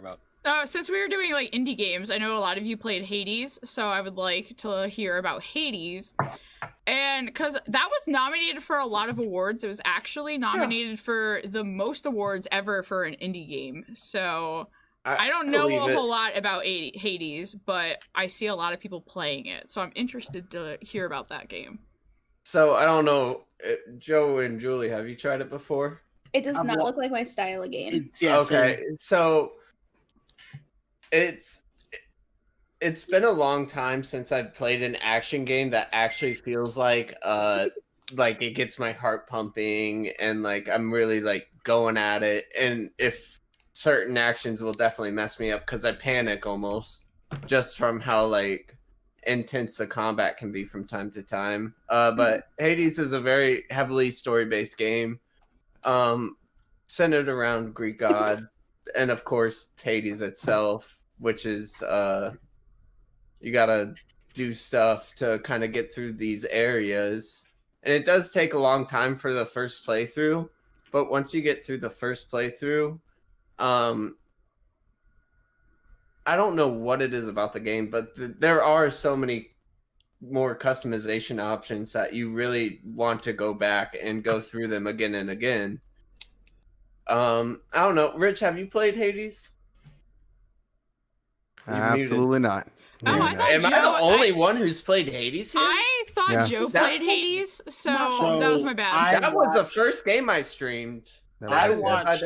about. Since we were doing like indie games, I know a lot of you played Hades, so I would like to hear about Hades. And because that was nominated for a lot of awards, it was actually nominated for the most awards ever for an indie game. So I don't know a whole lot about Hades, but I see a lot of people playing it. So I'm interested to hear about that game. So I don't know, Joe and Julie, have you tried it before? It does not look like my style of game. Okay, so it's been a long time since I've played an action game that actually feels like it gets my heart pumping and like I'm really like going at it. And if certain actions will definitely mess me up because I panic almost just from how like intense the combat can be from time to time. But Hades is a very heavily story-based game, centered around Greek gods, and of course Hades itself, which is you gotta do stuff to kind of get through these areas. And it does take a long time for the first playthrough, but once you get through the first playthrough, I don't know what it is about the game, but there are so many more customization options that you really want to go back and go through them again and again. I don't know. Rich, have you played Hades? Absolutely not. Oh, I thought Am I the only one who's played Hades here? I thought Joe played Hades, so that was my bad. That was the first game I streamed. I watched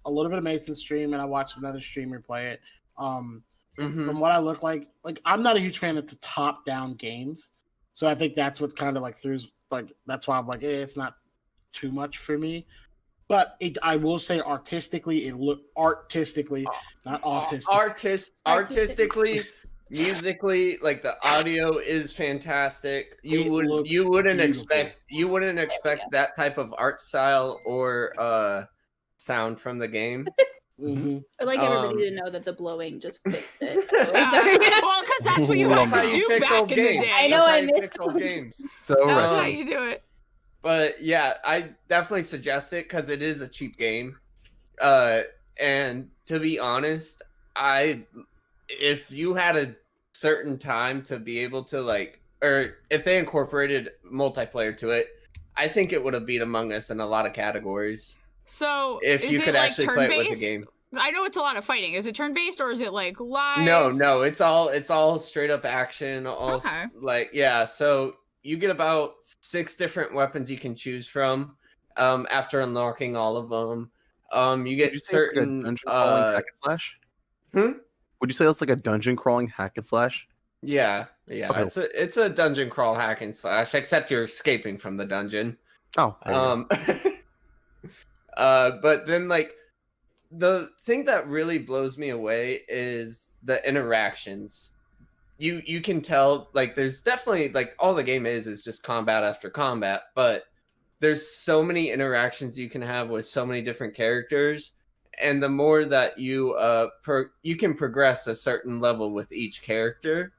a little bit of Mason's stream, and I watched another streamer play it. From what I look like I'm not a huge fan of the top-down games, so I think that's what kind of like that's why I'm like, it's not too much for me. But I will say artistically, not artistically, musically, like the audio is fantastic. You wouldn't expect that type of art style or sound from the game. I'd like everybody to know that the blowing just fixed it. Well, because that's what you have to do back in the day. I know I missed games. So that's how you do it. But yeah, I definitely suggest it because it is a cheap game. And to be honest, if you had a certain time to be able to or if they incorporated multiplayer to it, I think it would have beat Among Us in a lot of categories. So if you could actually play it with the game. I know it's a lot of fighting. Is it turn-based or is it like live? No, it's all straight up action. So you get about 6 different weapons you can choose from after unlocking all of them. You get certain dungeon crawling hack and slash. Would you say that's like a dungeon crawling hack and slash? Yeah. Okay. It's a dungeon crawl hack and slash, except you're escaping from the dungeon. But then the thing that really blows me away is the interactions. You can tell there's definitely all the game is just combat after combat, but there's so many interactions you can have with so many different characters, and the more that you can progress a certain level with each character,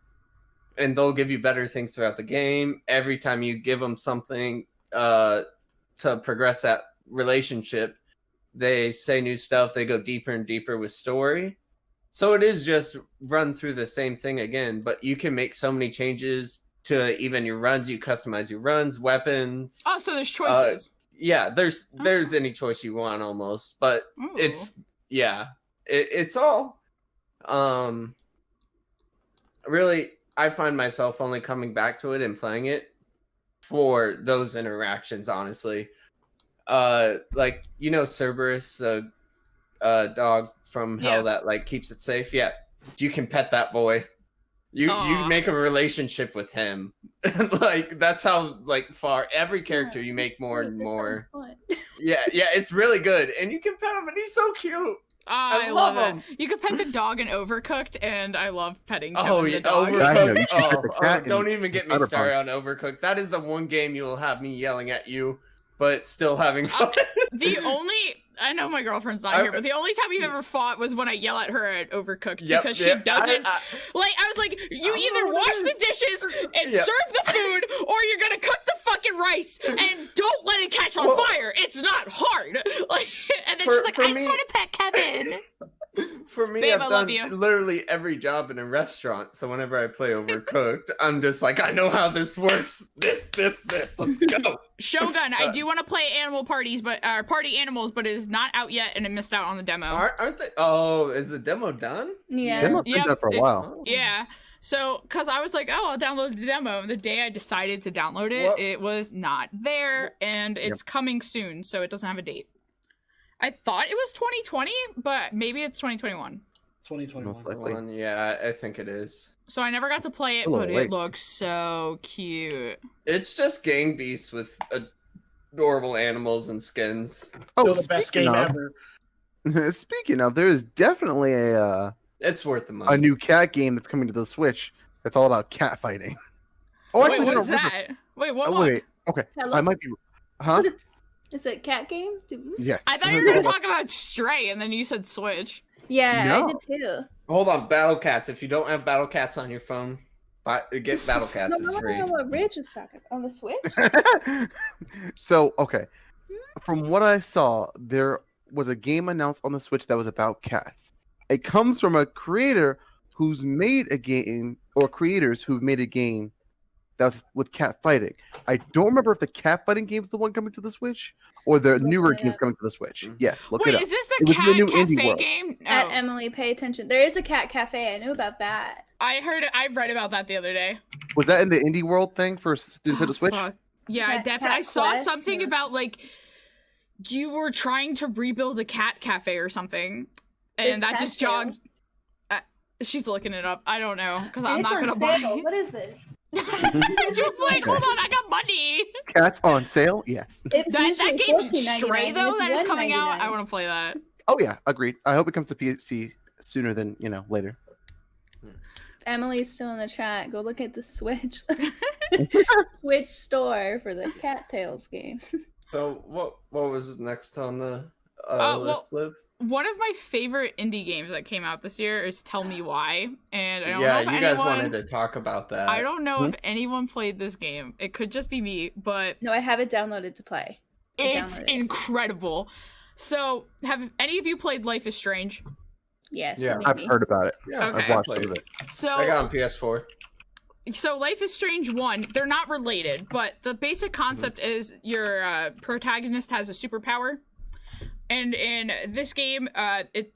and they'll give you better things throughout the game. Every time you give them something to progress that relationship, they say new stuff, they go deeper and deeper with story. So it is just run through the same thing again, but you can make so many changes to even your runs. You customize your runs, weapons. Oh, so there's choices. There's any choice you want almost, but it's all really, I find myself only coming back to it and playing it for those interactions, honestly. Cerberus, the dog from hell that keeps it safe. Yeah, you can pet that boy. You make a relationship with him. That's how far every character you make more and more. Yeah, it's really good, and you can pet him, and he's so cute. I love him. You could pet the dog in Overcooked, and I love petting the dog. Overcooked. Don't even get me started on Overcooked. That is the one game you will have me yelling at you, but still having fun. I know my girlfriend's not here, but the only time we've ever fought was when I yell at her at Overcooked because she doesn't. I was like, you either wash the dishes and serve the food, or you're gonna cook the fucking rice and don't let it catch on fire. It's not hard. And then she's like, I just want to pet Kevin. for me, Babe, I I've love done you. literally every job in a restaurant. So whenever I play Overcooked, I'm just like, I know how this works. This. Let's go. Shogun, I do want to play Animal Parties, but Party Animals, but it is not out yet, and it missed out on the demo. Aren't they? Oh, is the demo done? Yeah. Demo been Yep, done for a it- while. Oh. Yeah. So, because I was like, oh, I'll download the demo. The day I decided to download it, What? it was not there, and it's coming soon, so it doesn't have a date. I thought it was 2020, but maybe it's 2021. 2021. Most likely. Yeah, I think it is. So I never got to play it, A little but it late. looks so cute. It's just Gang Beasts with adorable animals and skins. Still the best game ever. Speaking of, there is definitely a It's worth the money. new cat game that's coming to the Switch. That's all about cat fighting. Oh, Wait, actually, what no, is remember- that? Wait, what? Oh, one? wait. Okay, so Hello? I might be. Huh? Is it a cat game? Yes. I thought you were going to talk about Stray, and then you said Switch. Yeah, No. I did too. Hold on, Battle Cats. If you don't have Battle Cats on your phone, get Battle Cats. No, It's I free. don't know what Rich was talking about. On the Switch? So, okay. From what I saw, there was a game announced on the Switch that was about cats. It comes from a creator who's made a game, or creators who've made a game that's with cat fighting. I don't remember if the cat fighting game is the one coming to the Switch or the newer it games up. coming to the Switch. Yes, look Wait, it up. is this It the was in Cat the new indie Cafe world. game? No. Emily, pay attention. There is a cat cafe. I knew about that. I read about that the other day. Was that in the indie world thing for Nintendo Oh, Switch? fuck. Yeah, I Cat- definitely. I Cat saw Quest, something yeah. about like you were trying to rebuild a cat cafe or something, and There's that cat just sale. jogged. She's looking it up. I don't know because I'm It's not on gonna buy. sale. it. What is this? She was like, "Hold on, I got money." Cats on sale? Yes. It's That usually game $14.99, Stray and though it's that is coming out. I $1.99. want to play that. Oh yeah, agreed. I hope it comes to PC sooner than later. Emily's still in the chat. Go look at the Switch. Switch store for the Cattails game. So what was next on the well, list, Liv? One of my favorite indie games that came out this year is Tell Me Why, and I don't Yeah, know if you anyone. guys wanted to talk about that. I don't know if anyone played this game. It could just be me, but No, I have it downloaded to play. I it's downloaded it. incredible. So, have any of you played Life is Strange? Yes. Yeah. I've maybe. heard about it. Yeah, Okay. I've watched some of it. So, I got on PS4. so Life is Strange 1, they're not related, but the basic concept is your protagonist has a superpower. And in this game,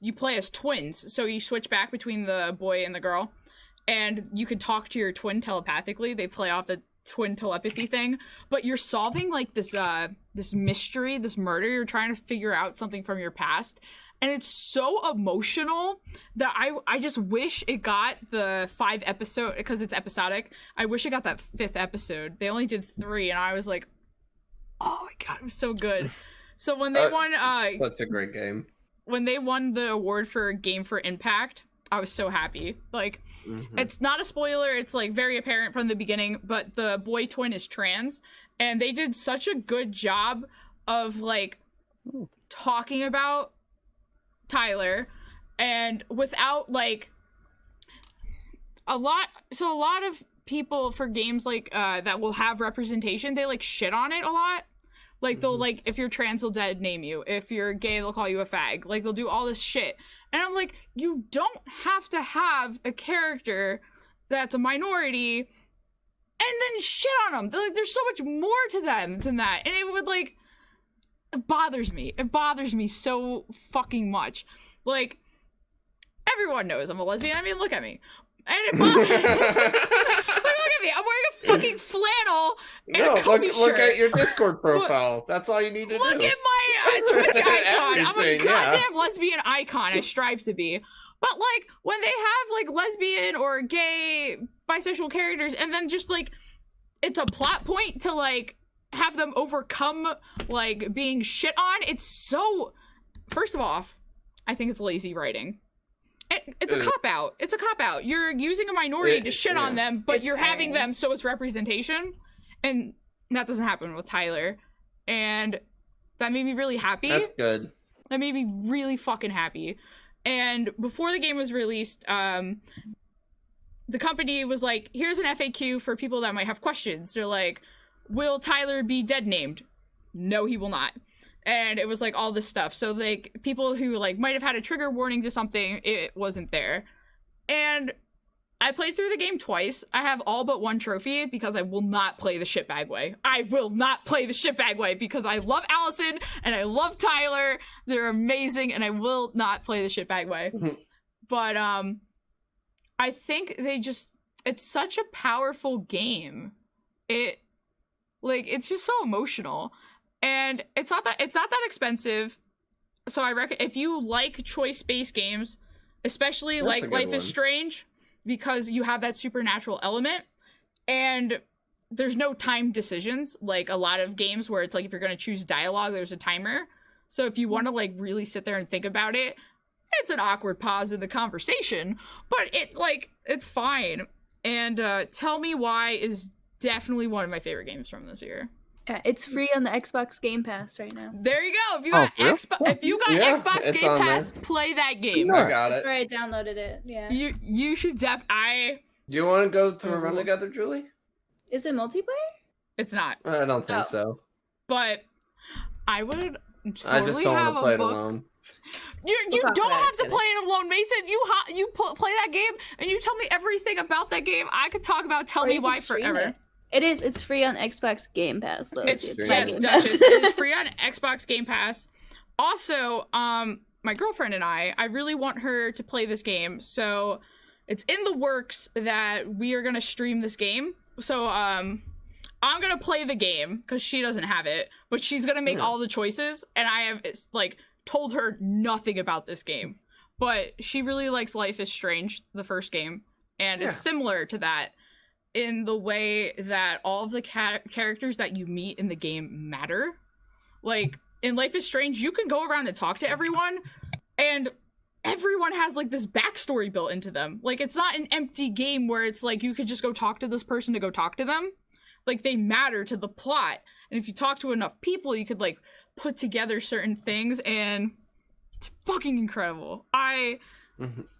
you play as twins, so you switch back between the boy and the girl, and you can talk to your twin telepathically. They play off the twin telepathy thing, but you're solving like this mystery, this murder. You're trying to figure out something from your past, and it's so emotional that I just wish it got the 5 episode, because it's episodic. I wish it got that 5th episode. They only did 3, and I was like, oh my god, it was so good. So when they won Such a great game. when they won the award for Game for Impact, I was so happy. Like, it's not a spoiler, it's like very apparent from the beginning, but the boy twin is trans, and they did such a good job of like talking about Tyler, and without like a lot of people for games like that will have representation, they like shit on it a lot. Like, they'll, like, if you're trans, they'll dead name you. If you're gay, they'll call you a fag. Like, they'll do all this shit. And I'm like, you don't have to have a character that's a minority and then shit on them. Like, there's so much more to them than that. And it would, like, it bothers me. It bothers me so fucking much. Like, everyone knows I'm a lesbian. I mean, look at me. And it bothers me. Like, look at me. I'm wearing a fucking flannel and No, a Kobe shirt. look at your Discord profile. That's all you need to Look do. at my Twitch icon. I'm a Everything, yeah. goddamn lesbian icon. I strive to be. But like when they have like lesbian or gay, bisexual characters, and then just like it's a plot point to like have them overcome like being shit on. It's so. First of all, I think it's lazy writing. It's a cop out. It's a cop out. You're using a minority to shit on them, but It's you're having fine. them so it's representation, and that doesn't happen with Tyler, and that made me really happy. That's good. That made me really fucking happy. And before the game was released, the company was like, "Here's an FAQ for people that might have questions." They're like, "Will Tyler be dead named?" No, he will not. and it was like all this stuff. So like people who like might have had a trigger warning to something, it wasn't there. And I played through the game twice. I have all but one trophy because I will not play the shitbag way. I will not play the shitbag way because I love Allison and I love Tyler. They're amazing, and I will not play the shitbag way. But I think it's such a powerful game. It's just so emotional. And it's not that expensive. So I reckon if you like choice-based games, especially That's like a good Life one. is Strange, because you have that supernatural element, and there's no time decisions like a lot of games where it's like if you're going to choose dialogue, there's a timer. So if you want to like really sit there and think about it, it's an awkward pause in the conversation, but it's fine. And Tell Me Why is definitely one of my favorite games from this year. Yeah, it's free on the Xbox Game Pass right now. There you go. If you Oh, got really? Yeah, Xbox it's Game on Pass, there. play that game. I got That's it. where I downloaded it. Yeah. You should Do you want to go through a run Mhm. together, Julie? Is it multiplayer? It's not, I don't think Oh. so. but I would totally I just don't have want to a play it book. alone. You We'll talk don't about it have to together. play it alone, Mason. You play that game and you tell me everything about that game. I could talk about Tell Or Me you can Why stream forever. it. It's free on Xbox Game Pass though. It's so you free. play yes, Game Duchess. Pass. It is free on Xbox Game Pass. Also, my girlfriend and I really want her to play this game, so it's in the works that we are gonna stream this game. So I'm gonna play the game because she doesn't have it, but she's gonna make all the choices, and I have told her nothing about this game. But she really likes Life is Strange, the first game, and it's similar to that in the way that all of the characters that you meet in the game matter. Like, in Life is Strange, you can go around and talk to everyone, and everyone has, like, this backstory built into them. Like, it's not an empty game where it's like you could just go talk to this person to go talk to them. Like, they matter to the plot. And if you talk to enough people, you could, like, put together certain things, and it's fucking incredible. I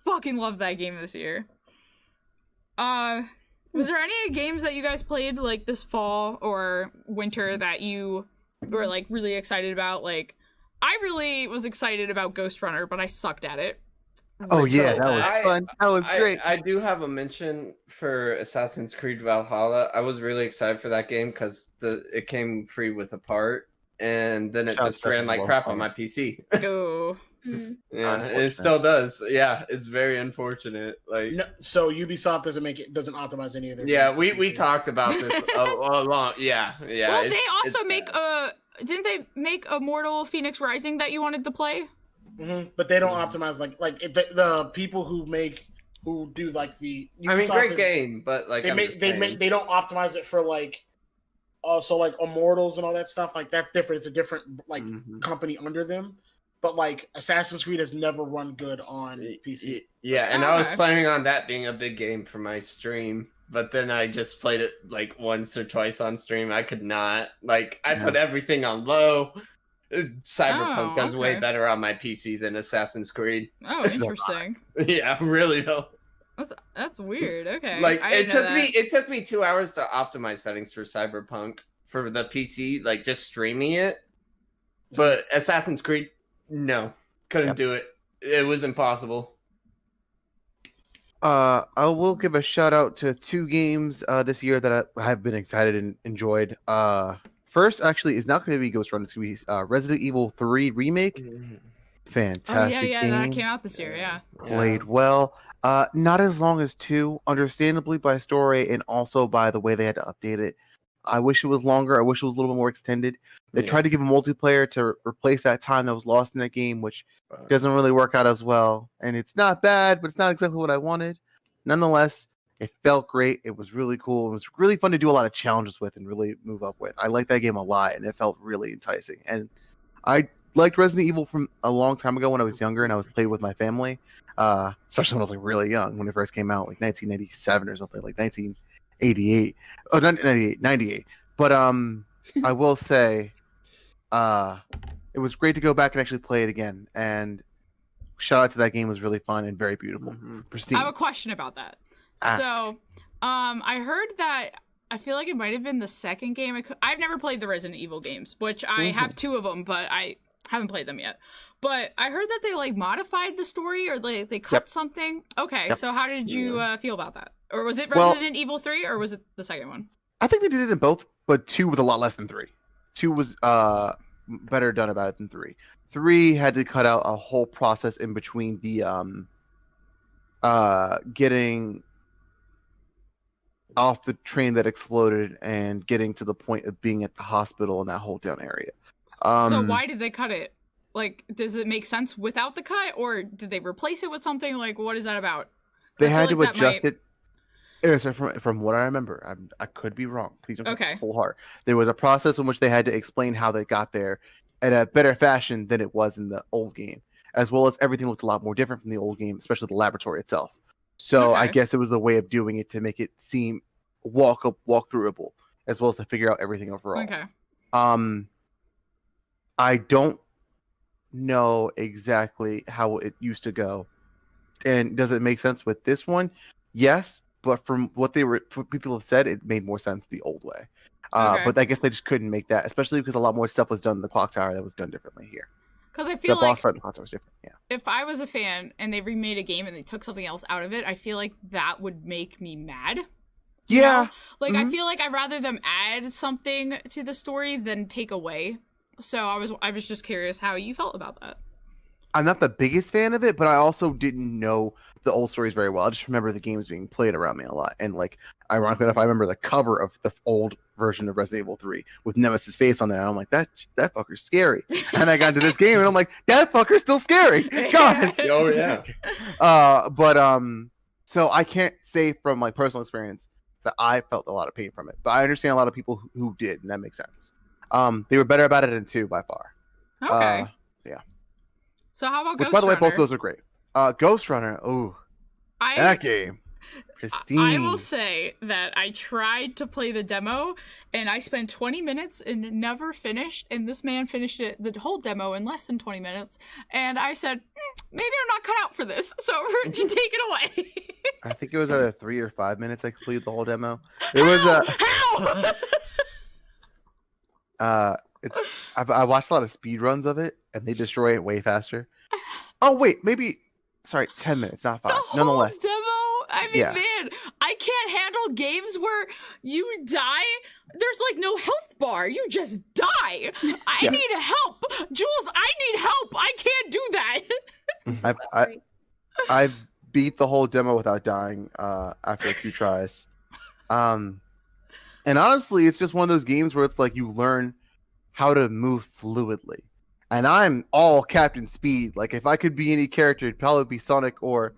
fucking love that game this year. Was there any games that you guys played like this fall or winter that you were like really excited about? Like, I really was excited about Ghost Runner, but I sucked at it. Oh yeah, So that was I- fun. That was great. I do have a mention for Assassin's Creed Valhalla. I was really excited for that game because it came free with a part, and then it Sounds just ran special like as crap well. on my PC. Oh, Mm. Yeah, and it Unfortunate. still does. Yeah, it's very unfortunate. Like, No, so Ubisoft doesn't optimize any of their. yeah, games. we talked about this a long. Yeah. well, they it's also make bad. didn't they make Immortal Phoenix Rising that you wanted to play? But they don't optimize like if the people who do like the. I mean, Ubisoft great is- game, but like They don't optimize it for like, so like Immortals and all that stuff. Like that's different. It's a different like Mhm. company under them. But like Assassin's Creed has never run good on PC. Yeah, and I was Okay. planning on that being a big game for my stream, but then I just played it like once or twice on stream. I could not. Like, I put everything on low. Cyberpunk Oh, does way okay. better on my PC than Assassin's Creed. Oh, interesting. Yeah, really though. That's weird. Okay, Like, I it didn't know took that. me 2 hours to optimize settings for Cyberpunk for the PC, like just streaming it. But Assassin's Creed, no, couldn't Yep. do it. It was impossible. I will give a shout out to 2 games this year that I have been excited and enjoyed. First, actually, is not going to be Ghost Runner. It's going to be Resident Evil 3 remake. Oh Fantastic yeah, game. that came out this year. Yeah. Played well. Not as long as 2, understandably by story and also by the way they had to update it. I wish it was longer. I wish it was a little bit more extended. They Yeah. tried to give a multiplayer to replace that time that was lost in that game, which doesn't really work out as well. And it's not bad, but it's not exactly what I wanted. Nonetheless, it felt great. It was really cool. It was really fun to do a lot of challenges with and really move up with. I liked that game a lot, and it felt really enticing. And I liked Resident Evil from a long time ago when I was younger and I was playing with my family, especially when I was like really young when it first came out, like 1997 or something, like 1988. Oh, not 98, 98. But I will say, it was great to go back and actually play it again. And shout out to that game. It was really fun and very beautiful, Mhm. pristine. I have a question about that. Ask. So, I heard that I feel like it might have been the second game. I've never played the Resident Evil games, which I have 2 of them, but I haven't played them yet. But I heard that they like modified the story or they cut something. Okay, so how did you feel about that? Or was it Resident Evil 3 or was it the second one? I think they did it in both, but 2 was a lot less than 3. 2 was better done about it than 3. 3 had to cut out a whole process in between the getting off the train that exploded and getting to the point of being at the hospital in that whole down area. So why did they cut it? Like, does it make sense without the cut, or did they replace it with something? Like, what is that about? They had to adjust it. So from what I remember, I could be wrong. Please don't take this full heart. There was a process in which they had to explain how they got there in a better fashion than it was in the old game, as well as everything looked a lot more different from the old game, especially the laboratory itself. So I guess it was the way of doing it to make it seem walk-throughable, as well as to figure out everything overall. Okay. I don't know exactly how it used to go, and does it make sense with this one? Yes, but from what people have said, it made more sense the old way. But I guess they just couldn't make that, especially because a lot more stuff was done in the clock tower that was done differently here. Because I feel the boss fight in the clock tower was different. Yeah. If I was a fan and they remade a game and they took something else out of it, I feel like that would make me mad. Yeah. You know? Like I feel like I'd rather them add something to the story than take away. So I was just curious how you felt about that. I'm not the biggest fan of it, but I also didn't know the old stories very well. I just remember the games being played around me a lot. And like, ironically enough, I remember the cover of the old version of Resident Evil 3 with Nemesis' face on there. And I'm like, that fucker's scary. And I got into this game and I'm like, that fucker's still scary. God. Oh yeah. So I can't say from like personal experience that I felt a lot of pain from it, but I understand a lot of people who did, and that makes sense. They were better about it in 2 by far. Okay. Yeah. So how about Which, Ghost by the way, Runner? both those are great. Ghost Runner, that game, pristine. I will say that I tried to play the demo, and I spent 20 minutes and never finished, and this man finished the whole demo in less than 20 minutes, and I said, maybe I'm not cut out for this, so take it away. I think it was either 3 or 5 minutes I completed the whole demo. It was How? I watched a lot of speed runs of it, and they destroy it way faster. Oh wait, maybe 10 minutes, not 5. The whole Nonetheless, demo? I mean, man, I can't handle games where you die. There's like no health bar. You just die. I need help. Jules, I need help. I can't do that. I've beat the whole demo without dying after a few tries. And honestly, it's just one of those games where it's like you learn how to move fluidly. And I'm all Captain Speed. Like, if I could be any character, it'd probably be Sonic or,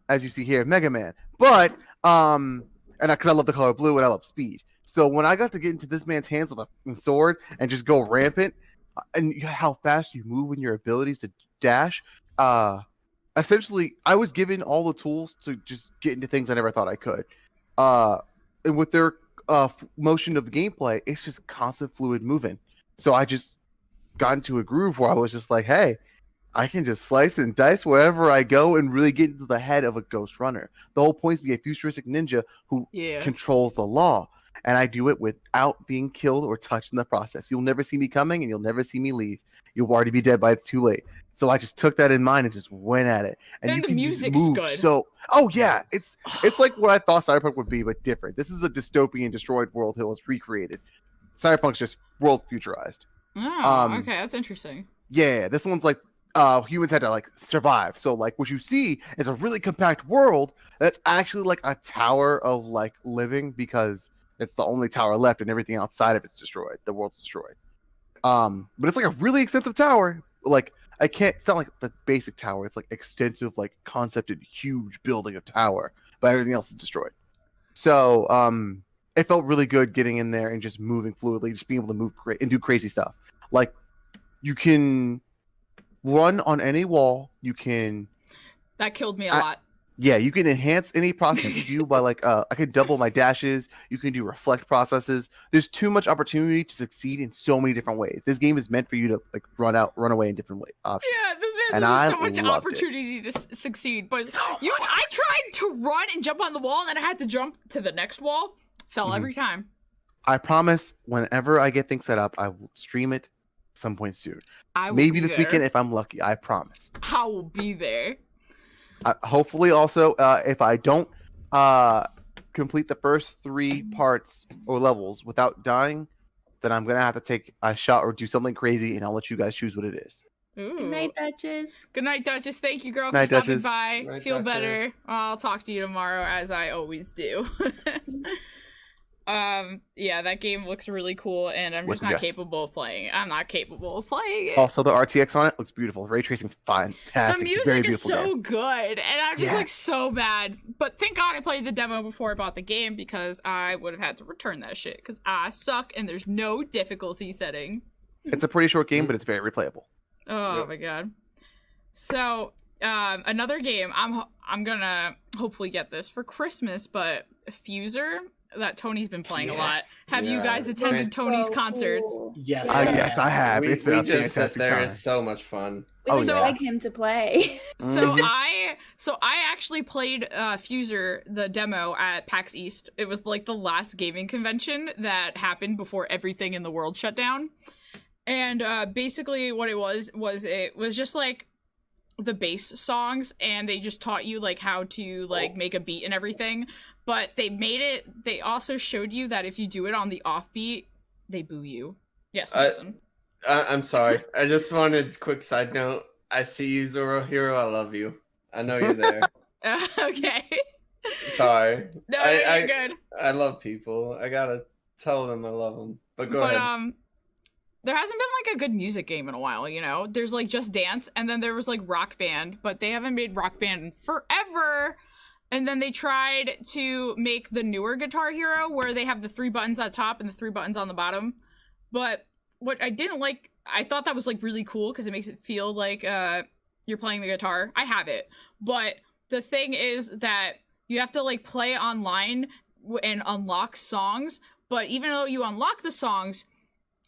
as you see here, Mega Man. But, and because I love the color blue and I love speed. So when I got to get into this man's hands with a sword and just go rampant, and how fast you move and your abilities to dash, essentially, I was given all the tools to just get into things I never thought I could. And with their motion of the gameplay, it's just constant fluid moving. So I just got into a groove where I was just like, hey, I can just slice and dice wherever I go and really get into the head of a Ghost Runner. The whole point is to be a futuristic ninja who controls the law. And I do it without being killed or touched in the process. You'll never see me coming and you'll never see me leave. You'll already be dead by it's too late. So I just took that in mind and just went at it. And you the can music's move good. It's like what I thought Cyberpunk would be, but different. This is a dystopian, destroyed world Hill has recreated. Cyberpunk's just world futurized. Oh, okay, that's interesting. Yeah, this one's like humans had to like survive. So like what you see is a really compact world that's actually like a tower of like living, because it's the only tower left and everything outside of it's destroyed. The world's destroyed. But it's like a really extensive tower. Like it's not like the basic tower. It's like extensive, like concepted, huge building of tower, but everything else is destroyed. So it felt really good getting in there and just moving fluidly, just being able to move and do crazy stuff. Like you can run on any wall. You can. That killed me a lot. Yeah, you can enhance any process you do by like I can double my dashes. You can do reflect processes. There's too much opportunity to succeed in so many different ways. This game is meant for you to like run away in different options. Yeah, this man has so much opportunity to succeed. But I tried to run and jump on the wall, and then I had to jump to the next wall. Fell Mhm. every time. I promise. Whenever I get things set up, I will stream it some point soon. I will Maybe be this there. weekend if I'm lucky. I promise. I will be there. Hopefully, also, if I don't complete the first 3 parts or levels without dying, then I'm gonna have to take a shot or do something crazy, and I'll let you guys choose what it is. Ooh. Good night, Duchess. Good night, Duchess. Thank you, girl, Night, for stopping Duchess. by. Night, Feel Duchess. better. I'll talk to you tomorrow, as I always do. Yeah, that game looks really cool, and I'm just Wicked, not yes. capable of playing it. I'm not capable of playing it. Also, the RTX on it looks beautiful. Ray tracing's fantastic. The It's a very music is beautiful so game. good, and I'm just like Yes. so bad. But thank God I played the demo before I bought the game, because I would have had to return that shit, because I suck and there's no difficulty setting. It's a pretty short game, but it's very replayable. Oh Yep. my god. So, another game, I'm gonna hopefully get this for Christmas, but Fuser, that Tony's been playing a lot. Yes. Have you Yeah. guys attended Tony's So concerts? cool. Yes, Yeah. Yes, I have. We, It's been we a just sit fantastic there. time. It's so much fun. We Oh, would yeah. like him to play. So Mhm. I actually played Fuser the demo at PAX East. It was like the last gaming convention that happened before everything in the world shut down. And basically what it was just like the bass songs, and they just taught you like how to like make a beat and everything. But they also showed you that if you do it on the offbeat, they boo you. Yes, Mason. I'm sorry. I just wanted quick side note. I see you, Zoro Hero. I love you. I know you're there. Okay. Sorry. No, I- you're good. I love people. I gotta tell them I love them. But go ahead. There hasn't been like a good music game in a while, you know? There's like Just Dance, and then there was like Rock Band, but they haven't made Rock Band in forever. And then they tried to make the newer Guitar Hero where they have the 3 buttons at top and the 3 buttons on the bottom. But what I didn't like, I thought that was like really cool because it makes it feel like you're playing the guitar. I have it. But the thing is that you have to like play online and unlock songs. But even though you unlock the songs,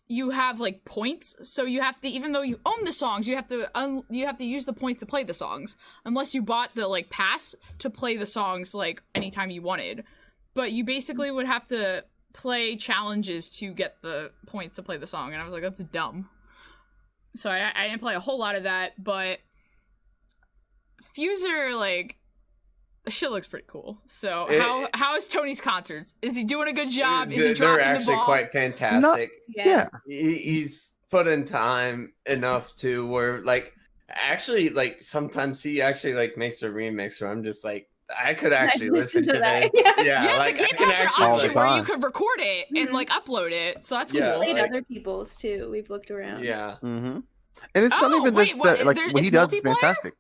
you have like points, so you have to, even though you own the songs, you have to use the points to play the songs, unless you bought the like pass to play the songs like anytime you wanted. But you basically would have to play challenges to get the points to play the song, and I was like, that's dumb. So I didn't play a whole lot of that, but Fuser, like, the shit looks pretty cool. So how is Tony's concerts? Is he doing a good job? Is he They're dropping the actually ball? quite fantastic. Yeah. He's put in time enough to where like actually like sometimes he actually like makes a remix where I'm just like I could actually listen to that. this. Yeah. Yeah, like the I game can has an actually option like, where you time. could record it and Mhm. like upload it, so that's Yeah, cool. Played like- other people's too. We've looked around. yeah. Mm-hmm. And it's not Oh, even wait, this what, that like there- what he it's does is multiplayer? fantastic.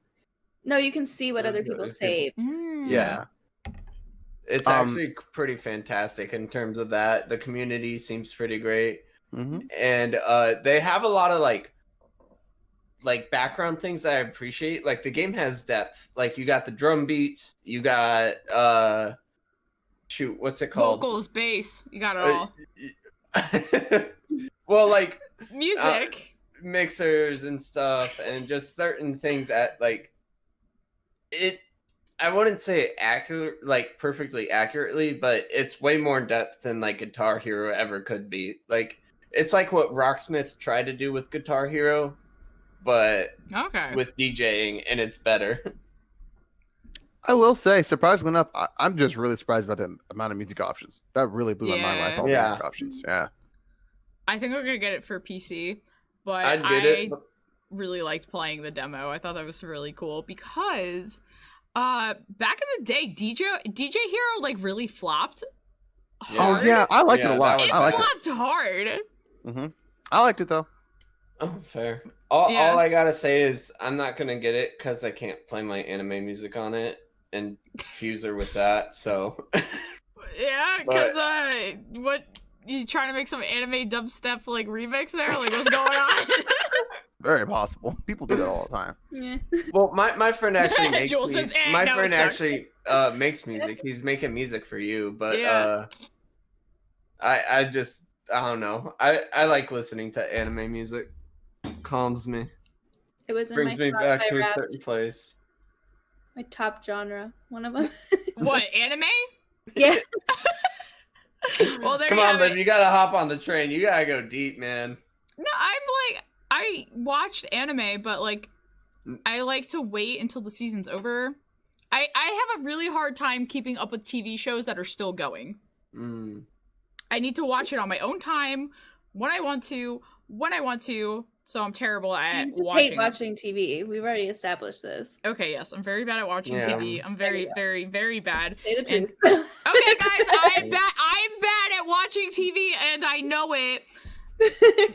No, you can see what other It's people good. saved. Mm. Yeah. It's Um, actually pretty fantastic in terms of that. The community seems pretty great. Mm-hmm. And they have a lot of like background things that I appreciate. Like the game has depth. Like you got the drum beats, you got shoot, what's it called? Vocals, bass, you got it all. Well, like Music. mixers and stuff, and just certain things that like it. I wouldn't say it accurate, like perfectly accurately, but it's way more in depth than like Guitar Hero ever could be. Like it's like what Rocksmith tried to do with Guitar Hero, but Okay. with DJing, and it's better. I will say, surprisingly enough, I'm just really surprised about the amount of music options. That really blew my mind when I saw the Yeah. music options. Yeah. I think we're gonna get it for PC, but I'd get it. really liked playing the demo. I thought that was really cool because back in the day, DJ Hero like really flopped hard. Oh yeah, I liked it Yeah, a lot. that It was I liked it. flopped hard. I liked it though. Oh, fair. All Yeah. I gotta say is I'm not gonna get it because I can't play my anime music on it and Fuser with that. So Yeah, because what, you trying to make some anime dubstep like remix there? Like what's going on? Very possible. People do that all the time. Yeah. well, my friend actually makes Joel says, my no, it friend sucks." actually makes music. He's making music for you, but Yeah. I just I don't know. I like listening to anime music. Calms me. It was in Brings my me top back I to a wrapped. certain place. My top genre. One of them. What, anime? Yeah. Well, there Come you on, have but it. you gotta hop on the train. You gotta go deep, man. No, I watched anime, but like I like to wait until the season's over. I have a really hard time keeping up with TV shows that are still going. Mm. I need to watch it on my own time, when I want to, so I'm terrible at You just watching. hate watching TV. We've already established this. Okay, yes, I'm very bad at watching Yeah. TV. I'm very, very, very bad. Say the And- truth. Okay, guys, I'm bad at watching TV, and I know it.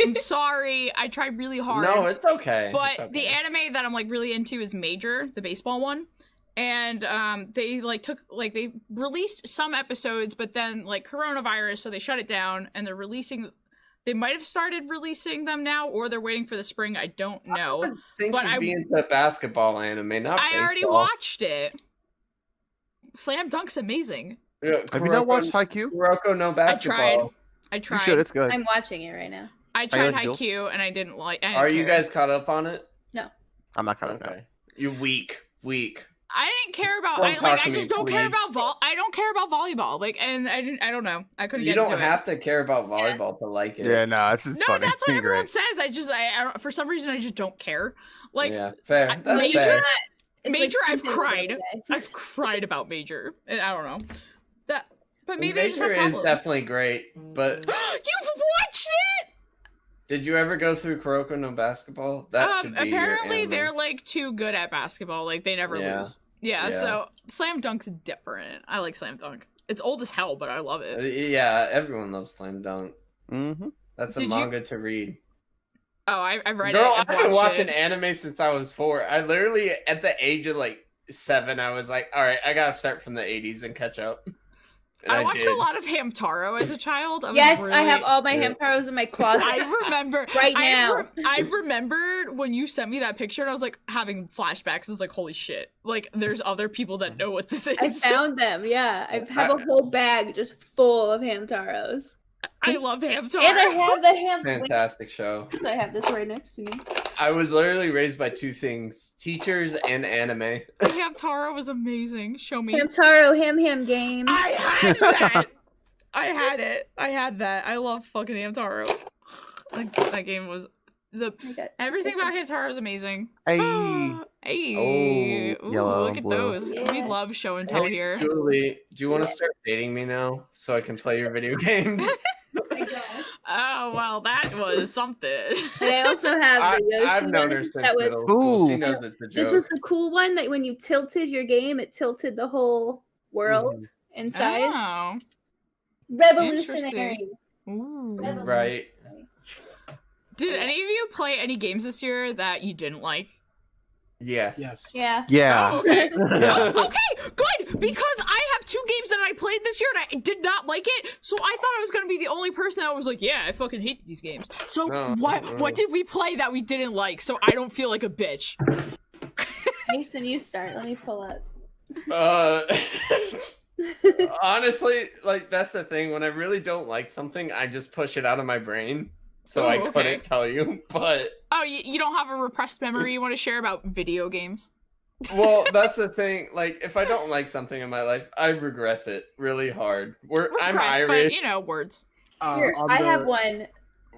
I'm sorry. I tried really hard. No, it's okay. But It's okay. the anime that I'm like really into is Major, the baseball one. And they they released some episodes, but then like coronavirus, so they shut it down, and they might have started releasing them now, or they're waiting for the spring. I don't know. I think but you'd I- be into basketball anime, not I already baseball. watched it. Slam Dunk's amazing. Yeah, Have you not watched Haikyuu? Kuroko no basketball? I You tried. should. It's good. I'm watching it right now. I tried like Jill? Haikyuu, and I didn't like. I didn't Are you care. guys caught up on it? I'm not kind of. Okay. You weak. I didn't care about. Don't I talk to I me, just don't care please. about I don't care about volleyball. Like, and I didn't. I don't know. I couldn't You get don't into have to care about volleyball to like it. Yeah, no, it's just No, funny. that's what everyone Great. says. I don't, for some reason I just don't care. Like yeah, fair. I- That's Major- fair. It's Major, I've something cried. about it. I've cried about Major, and I don't know that. But maybe I just have Major is problems. definitely great, but You've watched it? did you ever go through Kuroko no basketball? That should be your Apparently anime. they're like too good at basketball. Like they never Yeah. lose. Yeah, Yeah. so Slam Dunk's different. I like Slam Dunk. It's old as hell, but I love it. Yeah, everyone loves Slam Dunk. Mm-hmm. That's a Did you- manga to read. Oh, I've read Girl, it. I've been watched watching it. anime since I was 4. I literally, at the age of like 7, I was like, all right, I gotta start from the 80s and catch up. And I watched did. a lot of Hamtaro as a child. Yes, I have all my Yeah. Hamtaros in my closet. I remember Right now. I remembered when you sent me that picture, and I was like having flashbacks. I was like, "Holy shit!" Like, there's other people that know what this is. I found them. Yeah, I have a whole bag just full of Hamtaros. I love Hamtaro. And I have the Ham. Fantastic show. Wait, I have this right next to me. I was literally raised by 2 things: teachers and anime. Hamtaro was amazing. Show me. Hamtaro Ham Games. I had that. I had that. I love fucking Hamtaro. Like that game was I got- everything about Hamtaro is amazing. Hey. Hey. Oh, Ooh, yellow look and at blue. those. We Yeah. love show and tell here. Julie, do you want to start dating me now so I can play your video games? Oh well, that was something. And I also have the Yoshi I've known one her since that was. middle school. She Ooh. knows it's a joke. This was the cool one that when you tilted your game, it tilted the whole world inside. Oh. Revolutionary. Ooh. Right. Did any of you play any games this year that you didn't like? Yes. Yes. Yeah. Yeah. Oh, okay. Yeah. Okay, good. Because I have 2 games that I played this year and I did not like it. So I thought I was gonna be the only person that was like, yeah, I fucking hate these games. So No, what no. did we play that we didn't like? So I don't feel like a bitch. Mason, you start. Let me pull up. Honestly, like that's the thing. When I really don't like something, I just push it out of my brain. So Ooh, I okay. couldn't tell you. But Oh, you don't have a repressed memory you want to share about video games? well, that's the thing. Like if I don't like something in my life, I regress it really hard. I'm Repressed, but Irish. you know, words. Here, On I the- have one.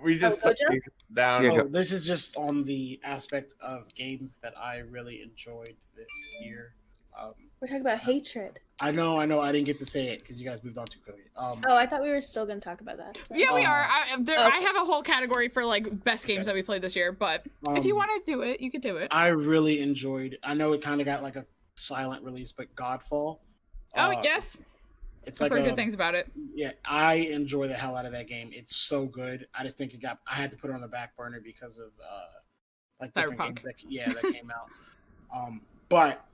We just Oh, put Gojo? things down. Yeah, Oh, this is just on the aspect of games that I really enjoyed this year. We're talking about hatred. I know. I didn't get to say it because you guys moved on too quickly. Oh, I thought we were still going to talk about that. So. Yeah, we Oh. are. I Okay. have a whole category for like best games that we played this year, but if you want to do it, you can do it. I really enjoyed. I know it kind of got like a silent release, but Godfall. Oh uh, yes, it's I've like heard a, good things about it. Yeah, I enjoy the hell out of that game. It's so good. I just think I had to put it on the back burner because of like different Cyberpunk. games that came out. But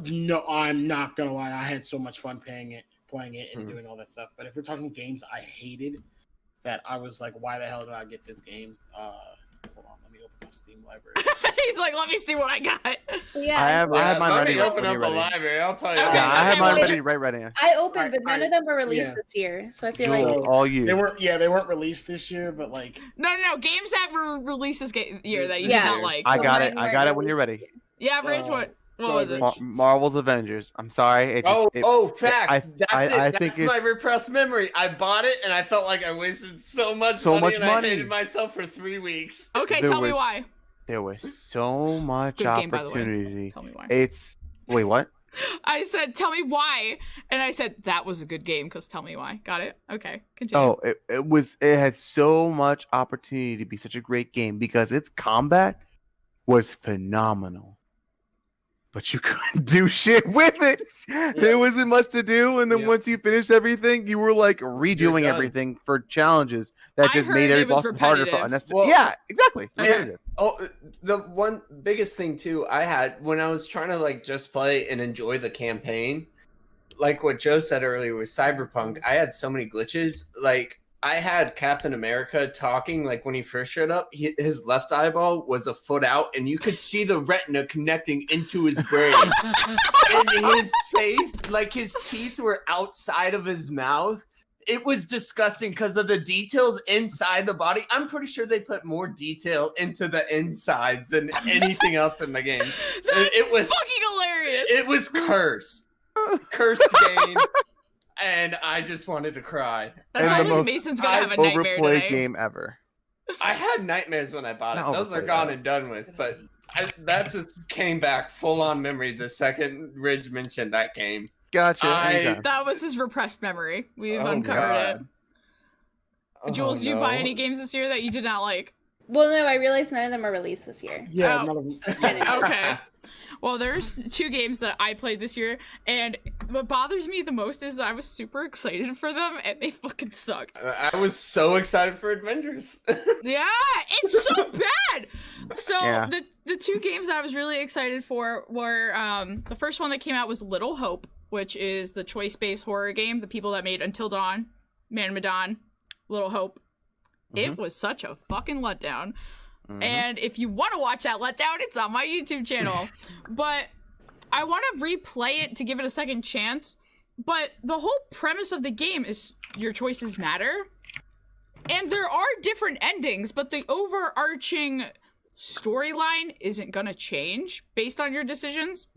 no, I'm not gonna lie. I had so much fun playing it, and doing all that stuff. But if we're talking games I hated, that I was like, why the hell did I get this game? Hold on, let me open my Steam library. He's like, let me see what I got. Yeah. I have mine let ready. me open when up you're a ready. library. I'll tell you. Okay, Yeah, I have mine wait. ready. I opened, Alright, but none of alright. them were released Yeah. this year. So I feel Jewel, like So, all you. they weren't released this year, but like No, games that were released this year that you Yeah. did not like. I So got mine it. I weren't got it when you're released ready. this year. Yeah, Bridge, what What was it? Marvel's Avengers. I'm sorry. Facts. I That's think my it's repressed memory. I bought it and I felt like I wasted so much money and I hated myself for 3 weeks. Okay, There tell me was- why. there was so much Good game, by the way. opportunity. Tell me why. Wait, what? I said, tell me why. And I said, that was a good game, because tell me why. Got it? Okay, continue. Oh, it had so much opportunity to be such a great game because its combat was phenomenal. But you couldn't do shit with it. There wasn't much to do, and then once you finished everything, you were like redoing everything for challenges that just made every boss harder for unnecessary. Yeah, exactly. Yeah. Oh, the one biggest thing too I had when I was trying to like just play and enjoy the campaign, like what Joe said earlier with Cyberpunk, I had so many glitches. Like I had Captain America talking, like when he first showed up, his left eyeball was a foot out, and you could see the retina connecting into his brain. And his face, like his teeth were outside of his mouth. It was disgusting because of the details inside the body. I'm pretty sure they put more detail into the insides than anything else in the game. It was fucking hilarious. It was cursed game. And I just wanted to cry. That's why Mason's gonna have a nightmare overplayed today. game ever. I had nightmares when I bought it. Not Those are overplayed, gone though. and done with. But that just came back full on memory the second Ridge mentioned that game. Gotcha. anytime. That was his repressed memory. We've uncovered it. Jules, did you buy any games this year that you did not like? Well, no, I realized none of them are released this year. Yeah, Oh. none of them. Okay. Well, there's 2 games that I played this year, and what bothers me the most is that I was super excited for them, and they fucking suck. I was so excited for Avengers. Yeah, it's so bad. So Yeah. the 2 games that I was really excited for were the first one that came out was Little Hope, which is the choice-based horror game. The people that made Until Dawn, Man of Medan, Little Hope. It was such a fucking letdown. And if you want to watch that letdown, it's on my YouTube channel. But I want to replay it to give it a second chance. But the whole premise of the game is your choices matter. And there are different endings, but the overarching storyline isn't gonna change based on your decisions.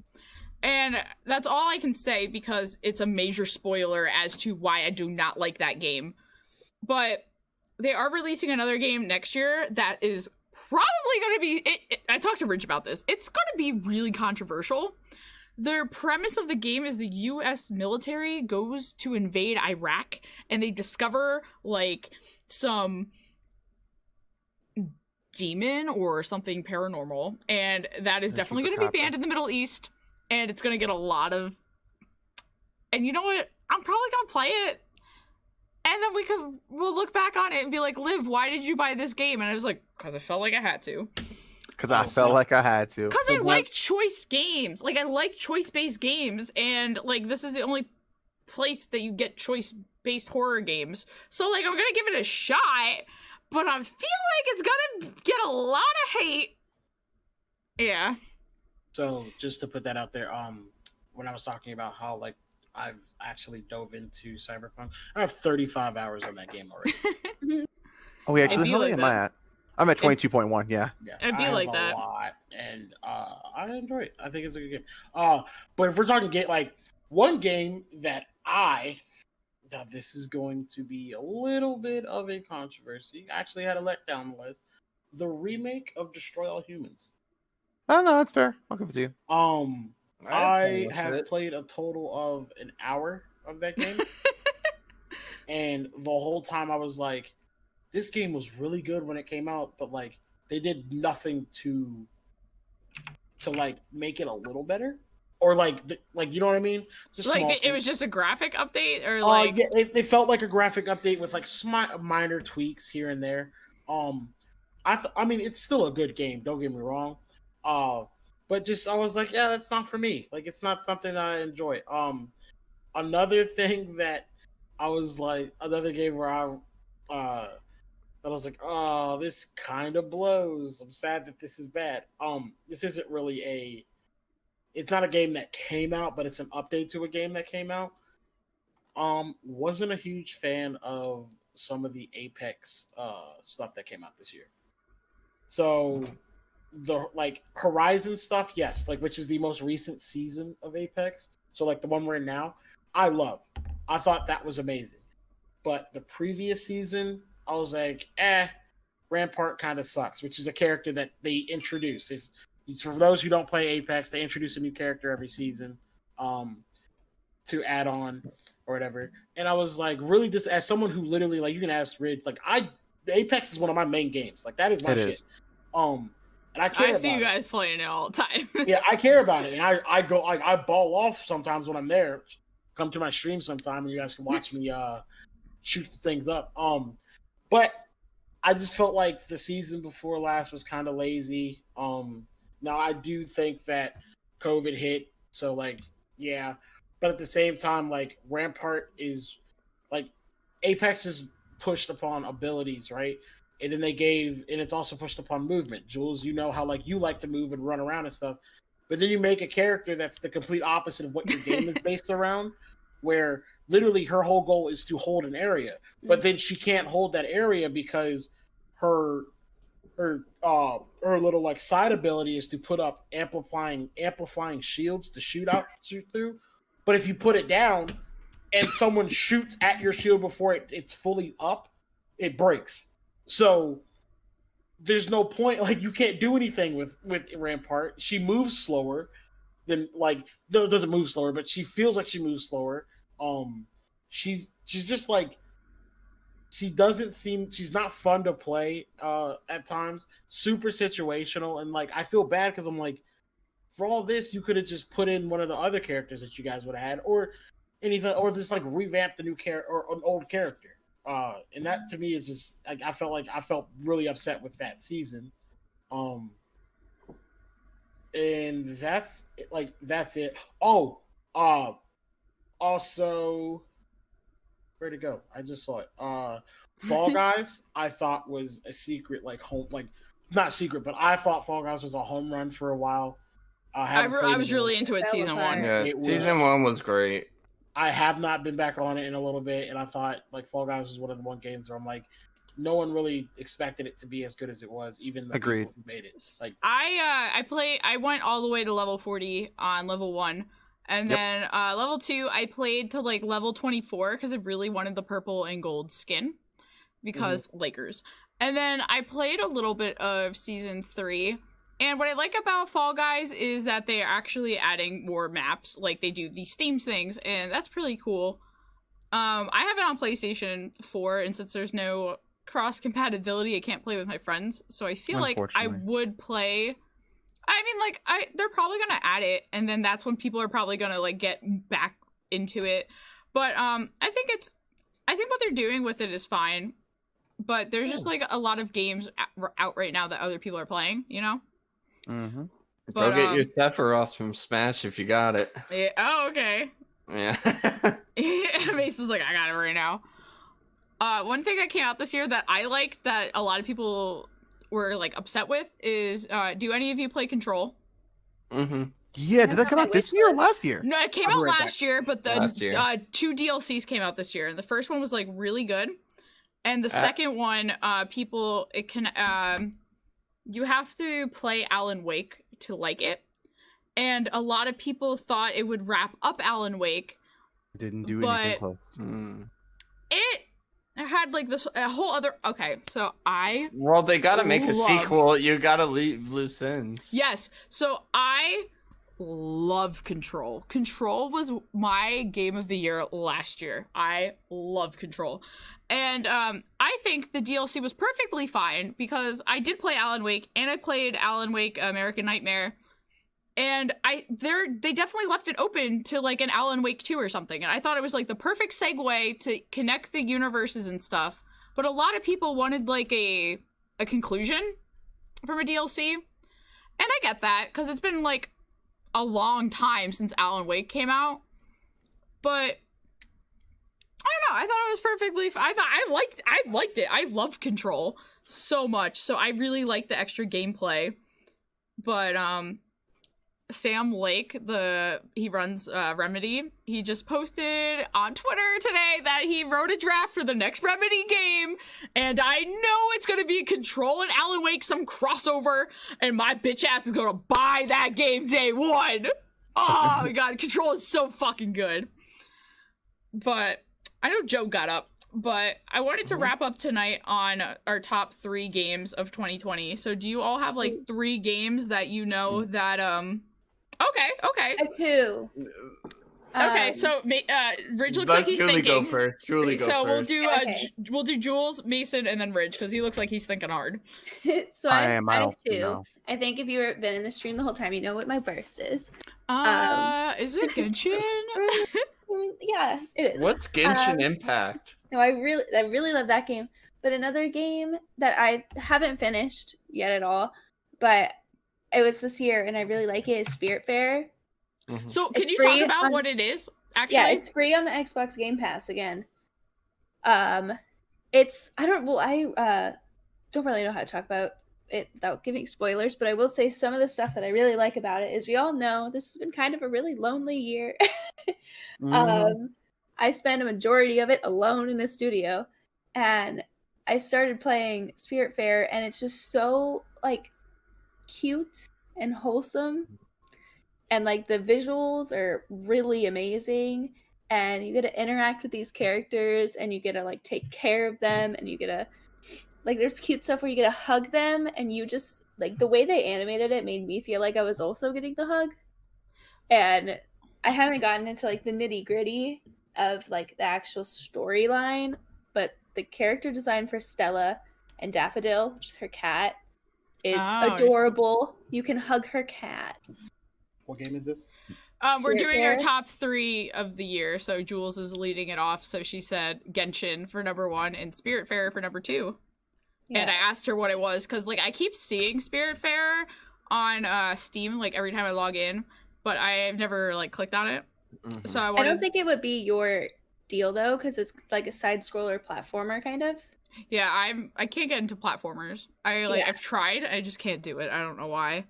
And that's all I can say because it's a major spoiler as to why I do not like that game. But they are releasing another game next year that is probably going to be... I talked to Rich about this. It's going to be really controversial. Their premise of the game is the U.S. military goes to invade Iraq, and they discover, like, some demon or something paranormal, and that is definitely going to be banned in the Middle East, and it's going to get a lot of... And you know what? I'm probably going to play it, and then we'll look back on it and be like, Liv, why did you buy this game? And I was like, because I felt like I had to. Because I felt like I had to. Because I like choice games. Like, I like choice-based games, and, like, this is the only place that you get choice-based horror games. So, like, I'm gonna give it a shot, but I feel like it's gonna get a lot of hate. Yeah. So, just to put that out there, when I was talking about how, like, I've actually dove into Cyberpunk, I have 35 hours on that game already. Oh, yeah. It'd be How like am I at? I'm at 22.1, yeah. Yeah, It'd be I have like a that. lot, and I enjoy it. I think it's a good game. But if we're talking like one game that now this is going to be a little bit of a controversy. Actually, had a letdown list. The remake of Destroy All Humans. Oh, no, that's fair. I'll give it to you. I have played a total of an hour of that game, and the whole time I was like, this game was really good when it came out, but like they did nothing to like make it a little better, or like you know what I mean? Just Like, it was just a graphic update, or like... yeah, they felt like a graphic update with like minor tweaks here and there. I mean, it's still a good game. Don't get me wrong. But just I was like, yeah, that's not for me. Like, it's not something that I enjoy. Another thing that I was like, another game where I was like, oh, this kind of blows. I'm sad that this is bad. This isn't really it's not a game that came out, but it's an update to a game that came out. Wasn't a huge fan of some of the Apex stuff that came out this year. So the like Horizon stuff, yes, like which is the most recent season of Apex. So like the one we're in now, I thought that was amazing. But the previous season, I was like, Rampart kind of sucks, which is a character that they introduce. If for those who don't play Apex, they introduce a new character every season to add on or whatever. And I was like, really, just as someone who literally, like, you can ask Ridge, like, Apex is one of my main games. Like, that is my shit. And I care about it. I see you guys playing it all the time. Yeah, I care about it, and I go, like, I ball off sometimes when I'm there. Come to my stream sometime, and you guys can watch me shoot things up. But I just felt like the season before last was kind of lazy. Now I do think that COVID hit, so like, yeah. But at the same time, like Rampart is like Apex is pushed upon abilities, right? And then and it's also pushed upon movement. Jules, you know how like you like to move and run around and stuff, but then you make a character that's the complete opposite of what your game is based around, where literally her whole goal is to hold an area, but then she can't hold that area because her little like side ability is to put up amplifying shields to shoot through. But if you put it down and someone shoots at your shield before it's fully up, it breaks. So there's no point. Like you can't do anything with Rampart. She moves slower than doesn't move slower, but she feels like she moves slower. She's just like she's not fun to play at times. Super situational, and like I feel bad because I'm like, for all this, you could have just put in one of the other characters that you guys would have had, or anything, or just like revamp the new character or an old character. And that to me is just like I felt really upset with that season. And that's it. Oh, also, where'd it go? I just saw it. Fall Guys, I thought was a secret, not secret, but I thought Fall Guys was a home run for a while. I was really into it season one. Yeah, season one was great. I have not been back on it in a little bit, and I thought like Fall Guys was one of the one games where I'm like, no one really expected it to be as good as it was, even the Agreed. people who made it. Like I went all the way to level 40 on level 1. And then level 2, I played to like level 24 because I really wanted the purple and gold skin because Lakers. And then I played a little bit of season 3. And what I like about Fall Guys is that they are actually adding more maps, like they do these themes things, and that's pretty cool. I have it on PlayStation 4, and since there's no cross compatibility, I can't play with my friends. So I feel like I would play. I mean, like they're probably gonna add it, and then that's when people are probably gonna like get back into it. But I think what they're doing with it is fine. But there's just like a lot of games out right now that other people are playing, you know. Mm-hmm. Go get your Sephiroth from Smash if you got it. Yeah. Oh, okay. Yeah. Mason's like, I got it right now. One thing that came out this year that I liked that a lot of people were like upset with is, do any of you play Control? Mm-hmm. Yeah, did that come out this year or last year? No, it came out last year, but the Last year. 2 DLCs came out this year, and the first one was like really good, and the second one, you have to play Alan Wake to like it, and a lot of people thought it would wrap up Alan Wake. Didn't do anything close. It had like this a whole other. Okay, so Well, they gotta make a sequel. You gotta leave loose ends. Yes, so I love Control. Control was my game of the year last year. I love Control. And I think the DLC was perfectly fine because I did play Alan Wake and I played Alan Wake American Nightmare. And they definitely left it open to like an Alan Wake 2 or something. And I thought it was like the perfect segue to connect the universes and stuff. But a lot of people wanted like a conclusion from a DLC. And I get that because it's been like a long time since Alan Wake came out, but I don't know. I thought it was perfectly. I liked it. I love Control so much, so I really like the extra gameplay. But Sam Lake, he runs Remedy. He just posted on Twitter today that he wrote a draft for the next Remedy game, and I know it's gonna be Control and Alan Wake, some crossover, and my bitch ass is gonna buy that game day one. Oh my god, Control is so fucking good. But I know Joe got up, but I wanted to wrap up tonight on our top 3 games of 2020. So do you all have like 3 games that you know that Okay. I have 2. Okay, so Ridge looks Let like he's Julie thinking. go first. Julie go So first. we'll do Jules, Mason, and then Ridge because he looks like he's thinking hard. So I I am. I have don't 2. know. I think if you've been in the stream the whole time, you know what my burst is. Is it Genshin? Yeah, it is. What's Genshin Impact? No, I really love that game. But another game that I haven't finished yet at all, but it was this year and I really like it, is Spiritfarer. So can It's you talk free about on- what it is? Actually, Yeah, it's free on the Xbox Game Pass again. It's I don't really know how to talk about it without giving spoilers, but I will say some of the stuff that I really like about it is we all know this has been kind of a really lonely year. I spent a majority of it alone in the studio, and I started playing Spiritfarer, and it's just so like cute and wholesome, and like the visuals are really amazing, and you get to interact with these characters, and you get to like take care of them, and you get to like there's cute stuff where you get to hug them, and you just like the way they animated it made me feel like I was also getting the hug. And I haven't gotten into like the nitty-gritty of like the actual storyline, but the character design for Stella and Daffodil, which is her cat, is adorable. You can hug her cat. What game is this? we're doing our Spiritfarer. top 3 of the year. So Jules is leading it off. So she said Genshin for number 1 and Spiritfarer for number 2. Yeah. And I asked her what it was because like I keep seeing Spiritfarer on Steam like every time I log in, but I've never like clicked on it. So I I wanted... don't think it would be your deal though, because it's like a side scroller platformer kind of. Yeah, I can't get into platformers. I've tried, I just can't do it. I don't know why.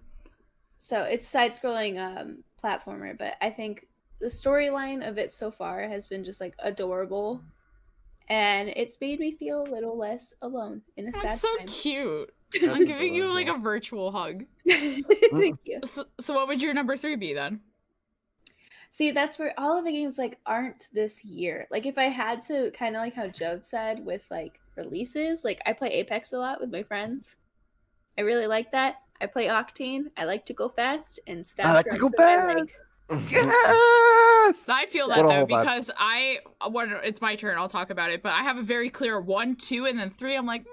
So it's side scrolling platformer, but I think the storyline of it so far has been just like adorable. And it's made me feel a little less alone in a sad That's so time. cute. That's I'm giving you like adorable. a virtual hug. Thank you. So what would your number 3 be then? See, that's where all of the games like aren't this year. Like if I had to kind of like how Jode said with like releases, like I play Apex a lot with my friends. I really like that. I play Octane. I like to go fast and stab I like to go drugs with my legs. Yes. I feel that What a though whole vibe. because it's my turn. I'll talk about it, but I have a very clear 1, 2, and then 3. I'm like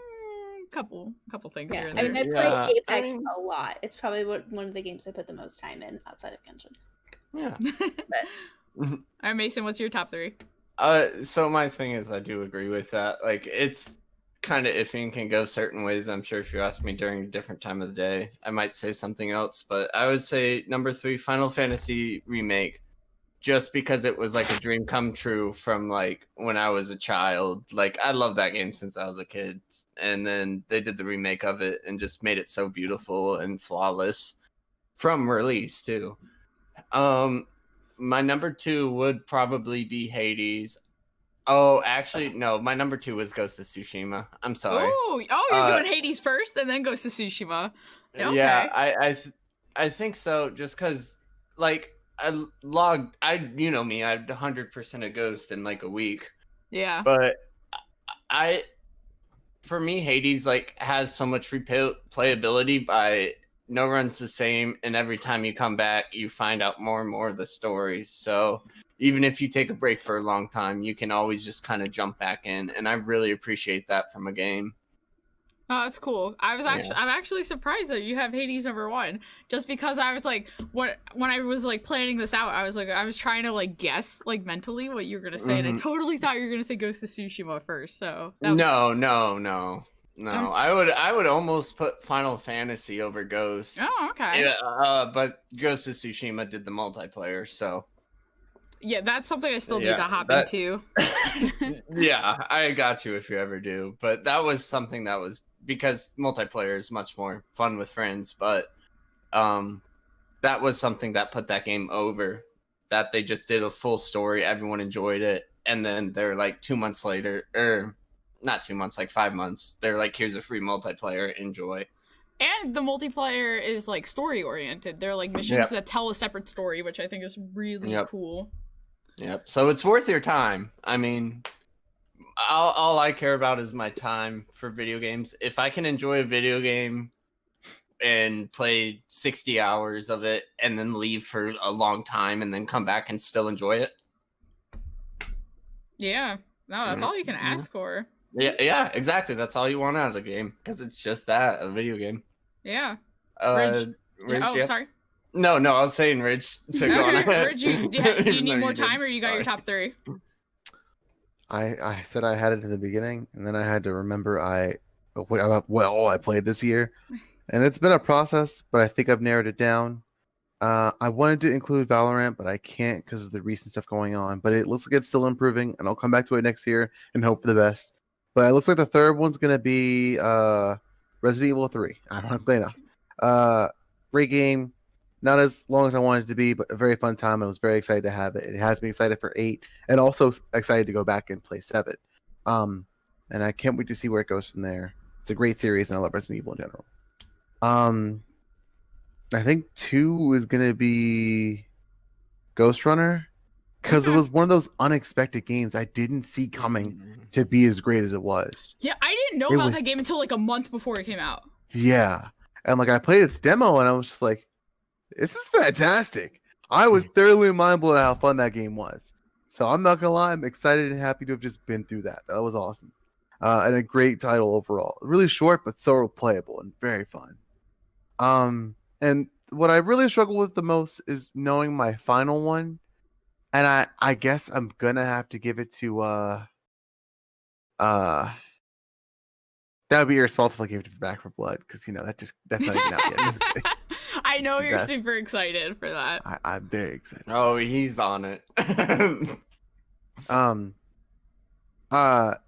couple things here Yeah, and I there. mean, I play Yeah, Apex a lot. It's probably one of the games I put the most time in outside of Genshin. Yeah. All right, Mason, what's your top 3? So my thing is, I do agree with that. Like, it's kind of iffy and can go certain ways. I'm sure if you ask me during a different time of the day, I might say something else. But I would say number 3, Final Fantasy Remake, just because it was like a dream come true from like when I was a child. Like, I love that game since I was a kid, and then they did the remake of it and just made it so beautiful and flawless from release too. My number 2 would probably be Hades. Oh, actually, no. My number 2 was Ghost of Tsushima. I'm sorry. Oh, you're doing Hades first and then Ghost of Tsushima. Okay. Yeah, I think so. Just because, like, you know me, I had 100% a Ghost in like a week. Yeah. But for me, Hades like has so much replayability by no run's the same, and every time you come back, you find out more and more of the story. So even if you take a break for a long time, you can always just kind of jump back in, and I really appreciate that from a game. Oh, that's cool. I'm actually surprised that you have Hades number 1, just because I was like, when I was like planning this out, I was trying to like guess like mentally what you were gonna say, and I totally thought you were gonna say Ghost of Tsushima first. So that was... No. I would almost put Final Fantasy over Ghost. Oh, okay. Yeah, but Ghost of Tsushima did the multiplayer, so Yeah, that's something I still need Yeah, to hop that- into. yeah, I got you if you ever do. But that was something that was because multiplayer is much more fun with friends. But that was something that put that game over. That they just did a full story, everyone enjoyed it, and then they're like 2 months later, or not 2 months, like 5 months. They're like, here's a free multiplayer, enjoy. And the multiplayer is like story oriented. They're like missions that tell a separate story, which I think is really cool. Yep. So it's worth your time. I mean, all I care about is my time for video games. If I can enjoy a video game and play 60 hours of it and then leave for a long time and then come back and still enjoy it. Yeah. No, that's all you can ask for. Yeah, exactly. That's all you want out of the game because it's just that, a video game. Yeah. Ridge, sorry. No, I was saying Ridge to go on ahead. Ridge, do you need more time or you got your top 3? I said I had it in the beginning, and then I had to remember I played this year. And it's been a process, but I think I've narrowed it down. I wanted to include Valorant, but I can't because of the recent stuff going on. But it looks like it's still improving, and I'll come back to it next year and hope for the best. But it looks like the third one's going to be Resident Evil 3. Ironically enough. Great game. Not as long as I wanted it to be, but a very fun time. I was very excited to have it. It has me excited for 8, and also excited to go back and play 7. And I can't wait to see where it goes from there. It's a great series, and I love Resident Evil in general. I think 2 is gonna be Ghost Runner, because it was one of those unexpected games I didn't see coming to be as great as it was. Yeah, I didn't know about that game until like a month before it came out. Yeah, and like I played its demo, and I was just like, "This is fantastic." I was thoroughly mind blown at how fun that game was. So I'm not gonna lie, I'm excited and happy to have just been through that. That was awesome, and a great title overall. Really short, but so playable and very fun. And what I really struggle with the most is knowing my final one. And I guess I'm gonna have to give it to that would be irresponsible to give it to Back 4 Blood, because that's not even out yet. I know you're super excited for that. I'm very excited. Oh, he's on it.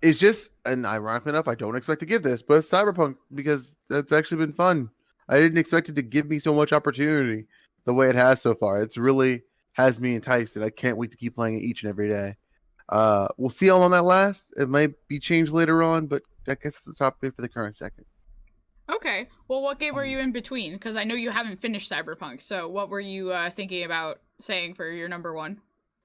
It's just, and ironically enough, I don't expect to give this, but it's Cyberpunk, because that's actually been fun. I didn't expect it to give me so much opportunity the way it has so far. It's really has me enticed, and I can't wait to keep playing it each and every day. We'll see how long that lasts. It might be changed later on, but I guess it's the top pick for the current second. Okay. Well, what game were you in between? Because I know you haven't finished Cyberpunk. So what were you thinking about saying for your number 1?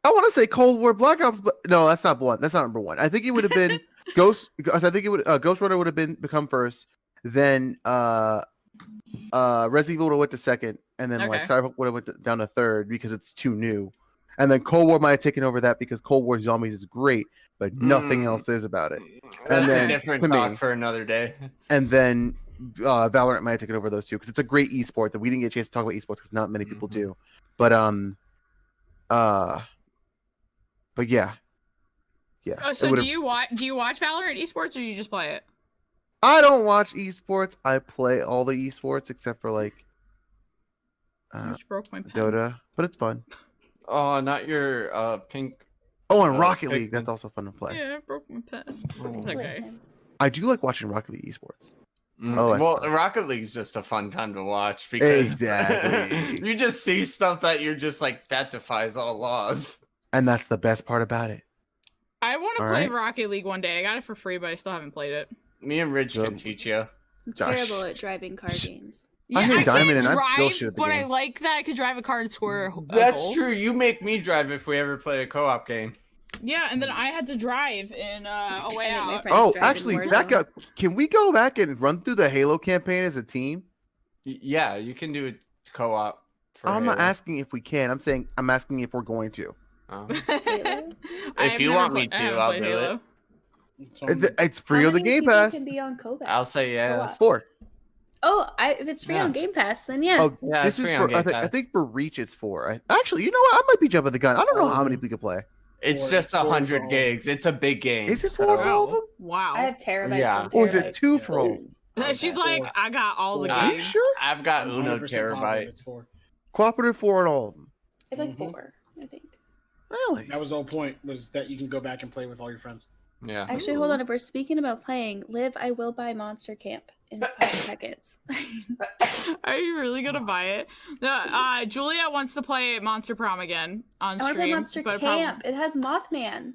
I want to say Cold War Black Ops, but no, that's not one. That's not number 1. I think it would have been Ghost. I think it would Ghost Runner would have become first. Then Resident Evil would have went to second, and then like Cyberpunk would have went down to third because it's too new. And then Cold War might have taken over that because Cold War Zombies is great, but nothing else is about it. That's and then, a different talk for another day. And then Valorant might have taken over those two because it's a great esport that we didn't get a chance to talk about esports because not many people do. But yeah. Oh, so do you watch Valorant esports or you just play it? I don't watch esports. I play all the esports except for like broke my pen. Dota, but it's fun. Oh, not your pink. Oh, and Rocket League. That's also fun to play. Yeah, I broke my pen. It's okay. I do like watching Rocket League esports. Oh, well, Rocket League's just a fun time to watch because exactly you just see stuff that you're just like, that defies all laws. And that's the best part about it. I want to play Rocket League one day. I got it for free, but I still haven't played it. Me and Rich can teach you. I'm terrible at driving car games. Yeah, I hate Diamond, and I still drive, but I like that I could drive a car and score. That's true. You make me drive if we ever play a co-op game. Yeah, and then I had to drive in a way out. Oh, actually, back up. Can we go back and run through the Halo campaign as a team? Yeah, you can do a co-op. I'm not asking if we can. I'm asking if we're going to. If you want me to, I'll do it. It's free on the Game Pass. Can be on I'll say yes. 4. Oh, if it's free on Game Pass, then yeah. Oh, yeah, this is for, I think for Reach it's 4. Actually, you know what? I might be jumping the gun. I don't know how many people can play. It's just 100 gigs. It's a big game. Is it 4 for all of them? Wow. I have terabytes. Yeah. Or is it 2 for all? She's like, I got all the games. Are you sure? I've got Uno terabyte. Cooperative 4 on all of them. It's like 4, I think. Really? That was the whole point, was that you can go back and play with all your friends. Yeah. Actually, hold on. If we're speaking about playing, Liv, I will buy Monster Camp in 5 seconds. Are you really gonna buy it? No, Julia wants to play Monster Prom again on I want to play stream. Monster but Camp. It has Mothman.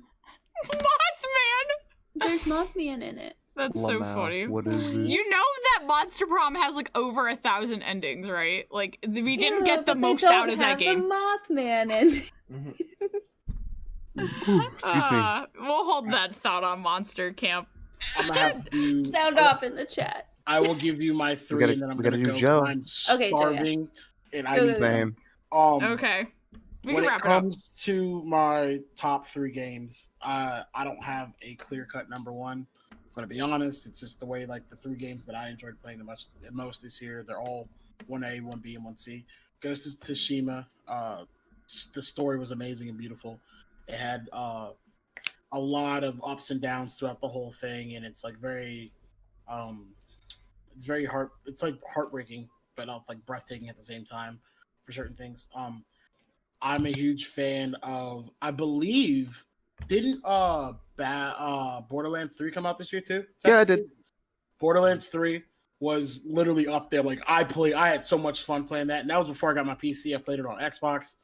Mothman! There's Mothman in it. That's so Lamau, funny. what is this? You know that Monster Prom has like over 1,000 endings, right? Like we didn't Yeah, get the but they most don't out of that have game. The Mothman in. Excuse me. We'll hold that thought on Monster Camp. I'm gonna have to Sound off in the chat. I will give you my 3, and then I'm we gonna gotta do go. Joe. 'Cause I'm Okay, Joe, yeah. starving, and I Go, need go, to. Same. Okay. We When can it wrap it up. comes to my top 3 games, I don't have a clear-cut number 1. I'm gonna be honest. It's just the way like the 3 games that I enjoyed playing the most this year. They're all 1A, 1B, and 1C. Ghost of Tsushima. The story was amazing and beautiful. It had a lot of ups and downs throughout the whole thing, and it's like very, it's very it's like heartbreaking, but like breathtaking at the same time for certain things. I'm a huge fan of. I believe didn't Borderlands 3 come out this year too? Yeah, it did. Borderlands 3 was literally up there. Like I had so much fun playing that, and that was before I got my PC. I played it on Xbox.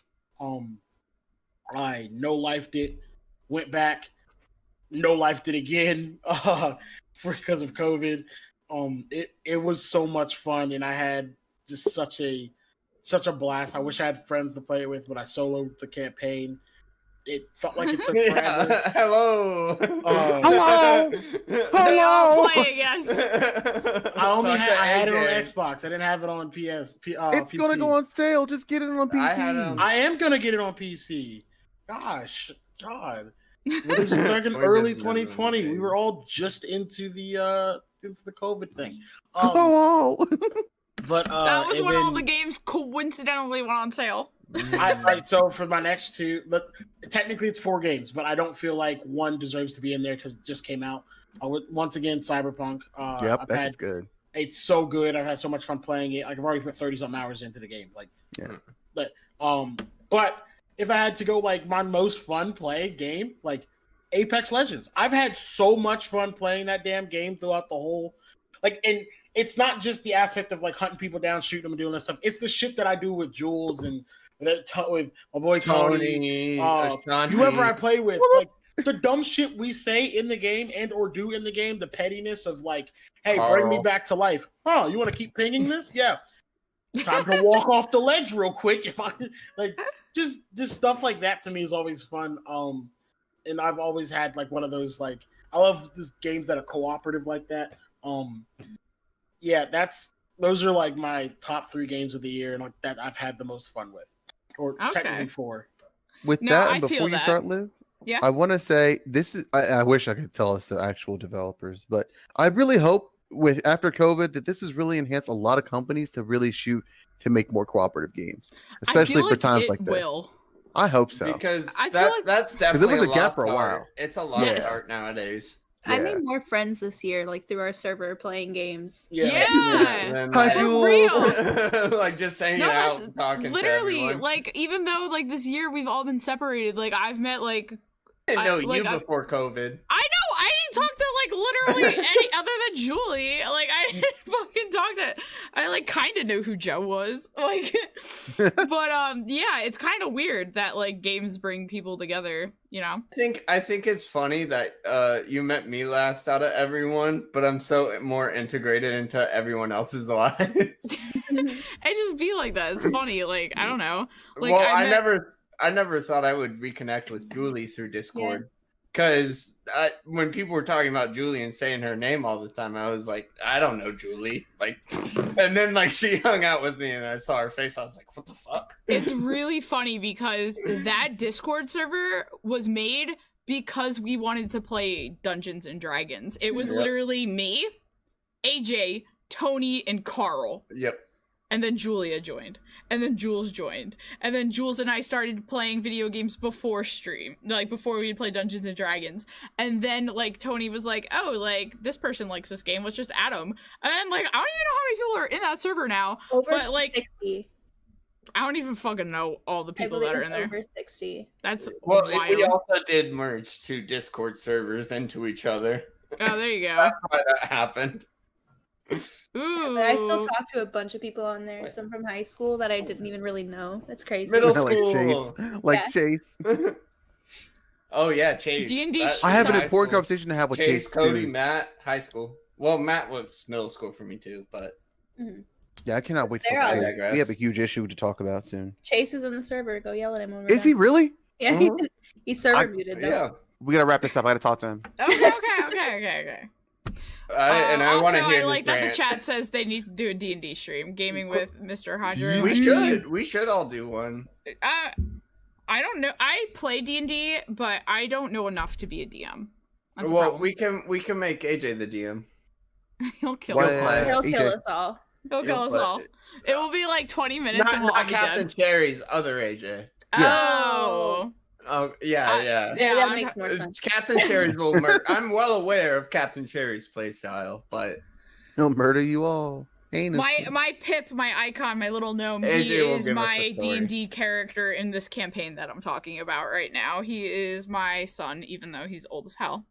I no lifed it. Went back, no lifed it again because of COVID. It was so much fun, and I had just such a blast. I wish I had friends to play it with, but I soloed the campaign. It felt like it took forever. Yeah. Hello. Hello. We all Hello. play, yes. I had it on AJ. Xbox. I didn't have it on It's PC. gonna go on sale. Just get it on PC. I had it on- I am gonna get it on PC. God. This is back in We're early just living in the 2020. We game. were all just into the COVID thing. Hello. But That was and when all then the games coincidentally went on sale. so for my next 2, but technically it's 4 games, but I don't feel like one deserves to be in there because it just came out. Once again, Cyberpunk. Yep, I've that's had, good. it's so good. I've had so much fun playing it. Like I've already put 30-something hours into the game. Like, Yeah. But if I had to go like my most fun play game, like Apex Legends. I've had so much fun playing that damn game throughout the whole, like, and it's not just the aspect of like hunting people down, shooting them, and doing that stuff. It's the shit that I do with Jules and with my boy Tony, Ashanti. whoever I play with. Like the dumb shit we say in the game and or do in the game, the pettiness of like, hey, bring me Carl. back to life. Oh, you want to keep pinging this? Yeah. Time to walk off the ledge real quick. If I like just stuff like that to me is always fun. And I've always had like one of those like I love these games that are cooperative like that. Yeah, those are like my top 3 games of the year and like that I've had the most fun with. Or technically 4. With No, that, I and feel before you that. start, Liv, Yeah. I want to say this is. I wish I could tell us the actual developers, but I really hope with after COVID that this has really enhanced a lot of companies to really shoot to make more cooperative games, especially I feel for times it like this. will. I hope so. Because I feel like- that's definitely was a gap lost for a art. while. It's a lost Yes. art nowadays. I Yeah. made more friends this year, like through our server playing games. Yeah. Then, Hi, like, For Jules. real. like just hanging No, out that's and talking Literally, to everyone. like, even though, like, this year we've all been separated, like, I've met, like, I didn't know like, you before COVID. I know, I didn't talk to, like, literally any other than Julie. Like, I didn't fucking talk to, I, like, kind of knew who Joe was. Like, but, yeah, it's kind of weird that, like, games bring people together, you know? I think it's funny that you met me last out of everyone, but I'm so more integrated into everyone else's lives. It just be like that. It's funny. Like, I don't know. Like, well, I met- I never thought I would reconnect with Julie through Discord. Because when people were talking about Julie and saying her name all the time, I was like, I don't know Julie. Like, and then like she hung out with me and I saw her face. I was like, what the fuck? It's really funny because that Discord server was made because we wanted to play Dungeons and Dragons. It was Yep. literally me, AJ, Tony, and Carl. Yep. And then Julia joined. And then Jules joined. And then Jules and I started playing video games before stream. Like, before we'd play Dungeons and Dragons. And then, like, Tony was like, oh, like, this person likes this game. Let's just add them. And then, like, I don't even know how many people are in that server now. Over But, like, 60. I don't even fucking know all the I people believe that are it's in there. over 60. That's Well, wild. we also did merge 2 Discord servers into each other. Oh, there you go. That's why that happened. Ooh. But I still talk to a bunch of people on there. Some from high school that I didn't even really know. That's crazy. Middle like school. Chase. Like Yeah. Chase. Oh yeah, Chase. D&D That- I have an high important school. conversation to have with Chase, Chase. Cody, too. Matt, high school. Well, Matt was middle school for me too, but Yeah, I cannot wait to They're talk all- to I Chase. digress. We have a huge issue to talk about soon. Chase is in the server. Go yell at him. When we're Is he done. really? Yeah, Mhm. he's server I- muted though. yeah. We gotta wrap this up. I gotta talk to him. Okay. I want to also, hear I like this that the rant. chat says they need to do a D&D stream, gaming with Mr. Hodger. We should all do one. I don't know. I play D&D, but I don't know enough to be a DM. That's a Well, problem. we can make AJ the DM. He'll kill What? us all. He'll kill EJ. us all. He'll kill us all. It will be like 20 minutes Not, and we'll all not be Captain dead. Cherry's other AJ. Oh. Oh yeah, yeah. Yeah, that I'm makes ta- more sense. Captain Cherry's will murder. I'm well aware of Captain Cherry's playstyle, but He'll murder you all. Heinous. My Pip, my icon, my little gnome, AJ he will is give us my a story. D&D character in this campaign that I'm talking about right now. He is my son, even though he's old as hell.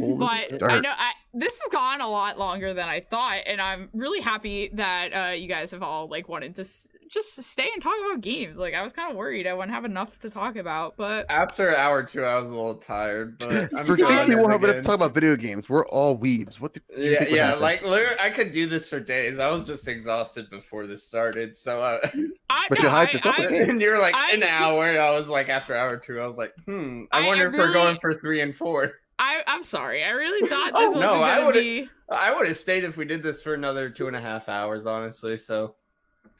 Old as But dirt. I know this has gone a lot longer than I thought, and I'm really happy that you guys have all like wanted to just stay and talk about games. Like I was kind of worried I wouldn't have enough to talk about, but after hour 2, I was a little tired. But I'm Forget feeling we it won't have enough to again. talk about video games. We're all weebs. What the? do you Yeah, think would yeah. happen? Like literally, I could do this for days. I was just exhausted before this started. So, But you're hyped, it's okay. and you're like I- an hour. And I was like, after hour 2, I was like, I I wonder if we're really- going for 3 and 4. I'm sorry. I really thought Oh, this wasn't no, I gonna would've- be. I would have stayed if we did this for another 2.5 hours, honestly. So,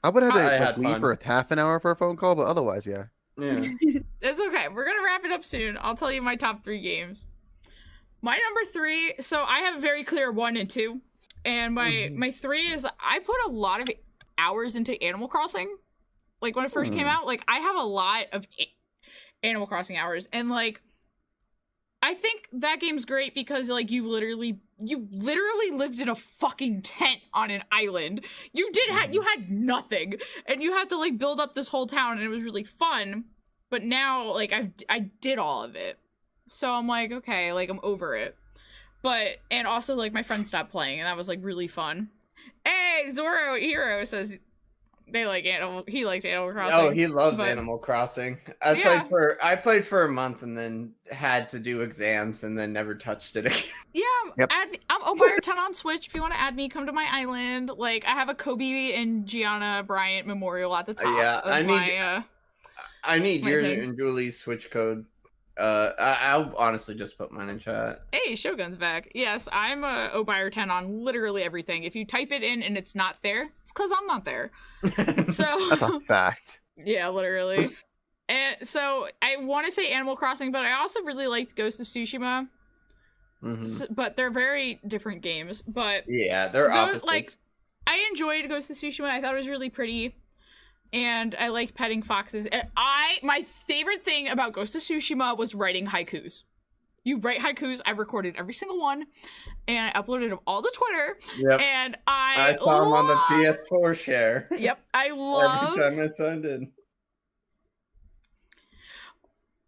I would have I to had like, leave fun. for a half an hour for a phone call, but otherwise, yeah. yeah. It's okay. We're gonna wrap it up soon. I'll tell you my top 3 games. My number 3. So I have very clear 1 and 2, and my 3 is I put a lot of hours into Animal Crossing. Like when it first came out, like I have a lot of Animal Crossing hours, and like I think that game's great because like you literally lived in a fucking tent on an island. You had nothing, and you had to like build up this whole town, and it was really fun. But now like I did all of it, so I'm like, okay, like I'm over it. But and also like my friends stopped playing, and that was like really fun. Hey, Zoro Hero says he likes Animal Crossing. Oh, he loves but- Animal Crossing. I Yeah. played for a month and then had to do exams and then never touched it again. Yeah, Yep. I'm Obuyer10 on Switch. If you want to add me, come to my island. Like I have a Kobe and Gianna Bryant memorial at the top Yeah, of I need- my I need My your thing. and Julie's Switch code. I'll honestly just put mine in chat. Hey, Shogun's back. Yes, I'm a Obuyer10 on literally everything. If you type it in and it's not there, it's because I'm not there. So That's a fact. yeah, literally. And so I want to say Animal Crossing, but I also really liked Ghost of Tsushima. Mhm. But they're very different games. But Yeah, they're Those, opposites. like, I enjoyed Ghost of Tsushima. I thought it was really pretty, and I liked petting foxes. And my favorite thing about Ghost of Tsushima was writing haikus. You write haikus. I recorded every single one, and I uploaded them all to Twitter. Yep. And I saw him on the PS4 share. Yep, I Every love. time I signed in.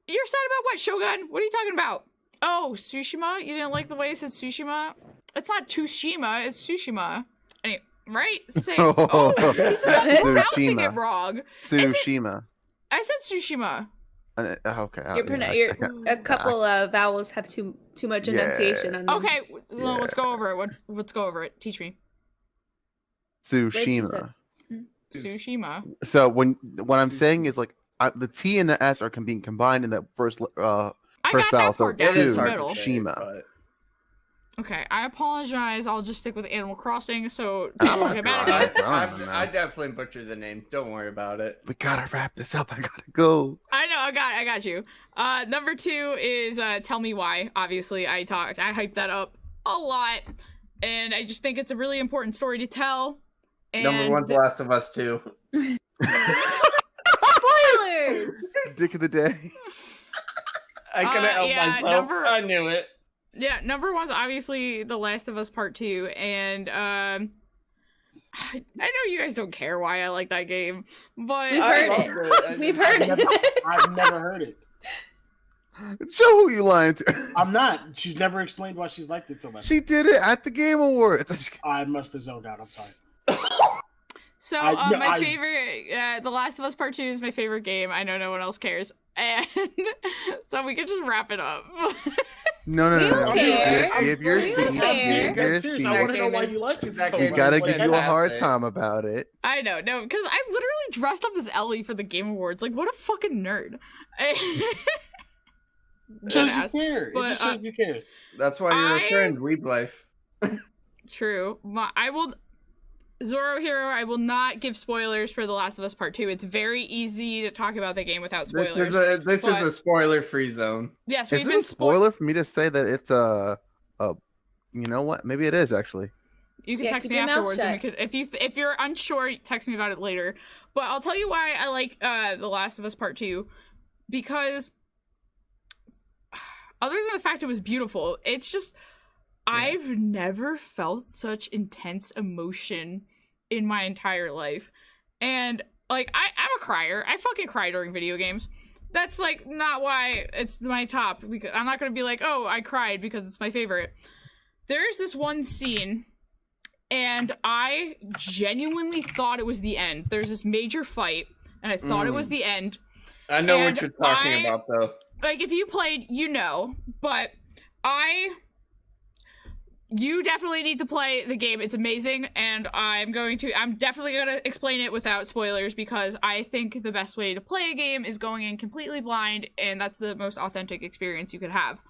You're sad about what, Shogun? What are you talking about? Oh, Tsushima? You didn't like the way it said Tsushima? It's not Tsushima, it's Tsushima. Anyway, right? Say. Oh, he said I'm pronouncing it Tsushima. wrong. Tsushima. I said Tsushima. Okay. A couple of vowels have too much enunciation on them. Okay, so let's go over it. Let's go over it. Teach me. Tsushima. Tsushima. So when what I'm saying is like the T and the S are being combined in that first I first got vowel. that part So down It in is the hard middle. to say, Shima. but- Okay, I apologize. I'll just stick with Animal Crossing. So Oh don't my get mad at me. God. I don't know. I definitely butchered the name. Don't worry about it. We gotta wrap this up. I gotta go. I know. I got you. Number 2 is Tell Me Why. Obviously, I hyped that up a lot, and I just think it's a really important story to tell. And Number 1's The Last of Us 2. Spoilers! Dick of the day. I couldn't help yeah, myself. I knew it. Yeah, number 1's obviously The Last of Us Part 2, and I know you guys don't care why I like that game, but We've I heard loved it. it. I We've just- heard it. I've never heard it. Show who you lying to. I'm not. She's never explained why she's liked it so much. She did it at the Game Awards. I must have zoned out. I'm sorry. So favorite, The Last of Us Part 2 is my favorite game. I know no one else cares, and so we could just wrap it up. No. Give your speech. I want to know why you like it so much. You gotta give you a hard time about it. I know, no, because I literally dressed up as Ellie for the Game Awards. Like, what a fucking nerd. Just you care. It just shows you care. That's why you're a friend. Weeb life. True. Zoro Hero, I will not give spoilers for The Last of Us Part 2. It's very easy to talk about the game without spoilers. This is a spoiler-free zone. Yes, Is it a spoiler for me to say that it's you know what? Maybe it is actually. You can text me afterwards, and we could, if you're unsure, text me about it later. But I'll tell you why I like The Last of Us Part 2, because other than the fact it was beautiful, it's just I've never felt such intense emotion in my entire life. And like I'm a crier. I fucking cry during video games. That's like not why it's my top, because I'm not gonna be like, oh, I cried because it's my favorite. There's this one scene, and I genuinely thought it was the end. There's this major fight, and I thought it was the end. I know what you're talking about, though. Like, if you played, you know, but you definitely need to play the game. It's amazing, and I'm definitely gonna explain it without spoilers, because I think the best way to play a game is going in completely blind, and that's the most authentic experience you could have.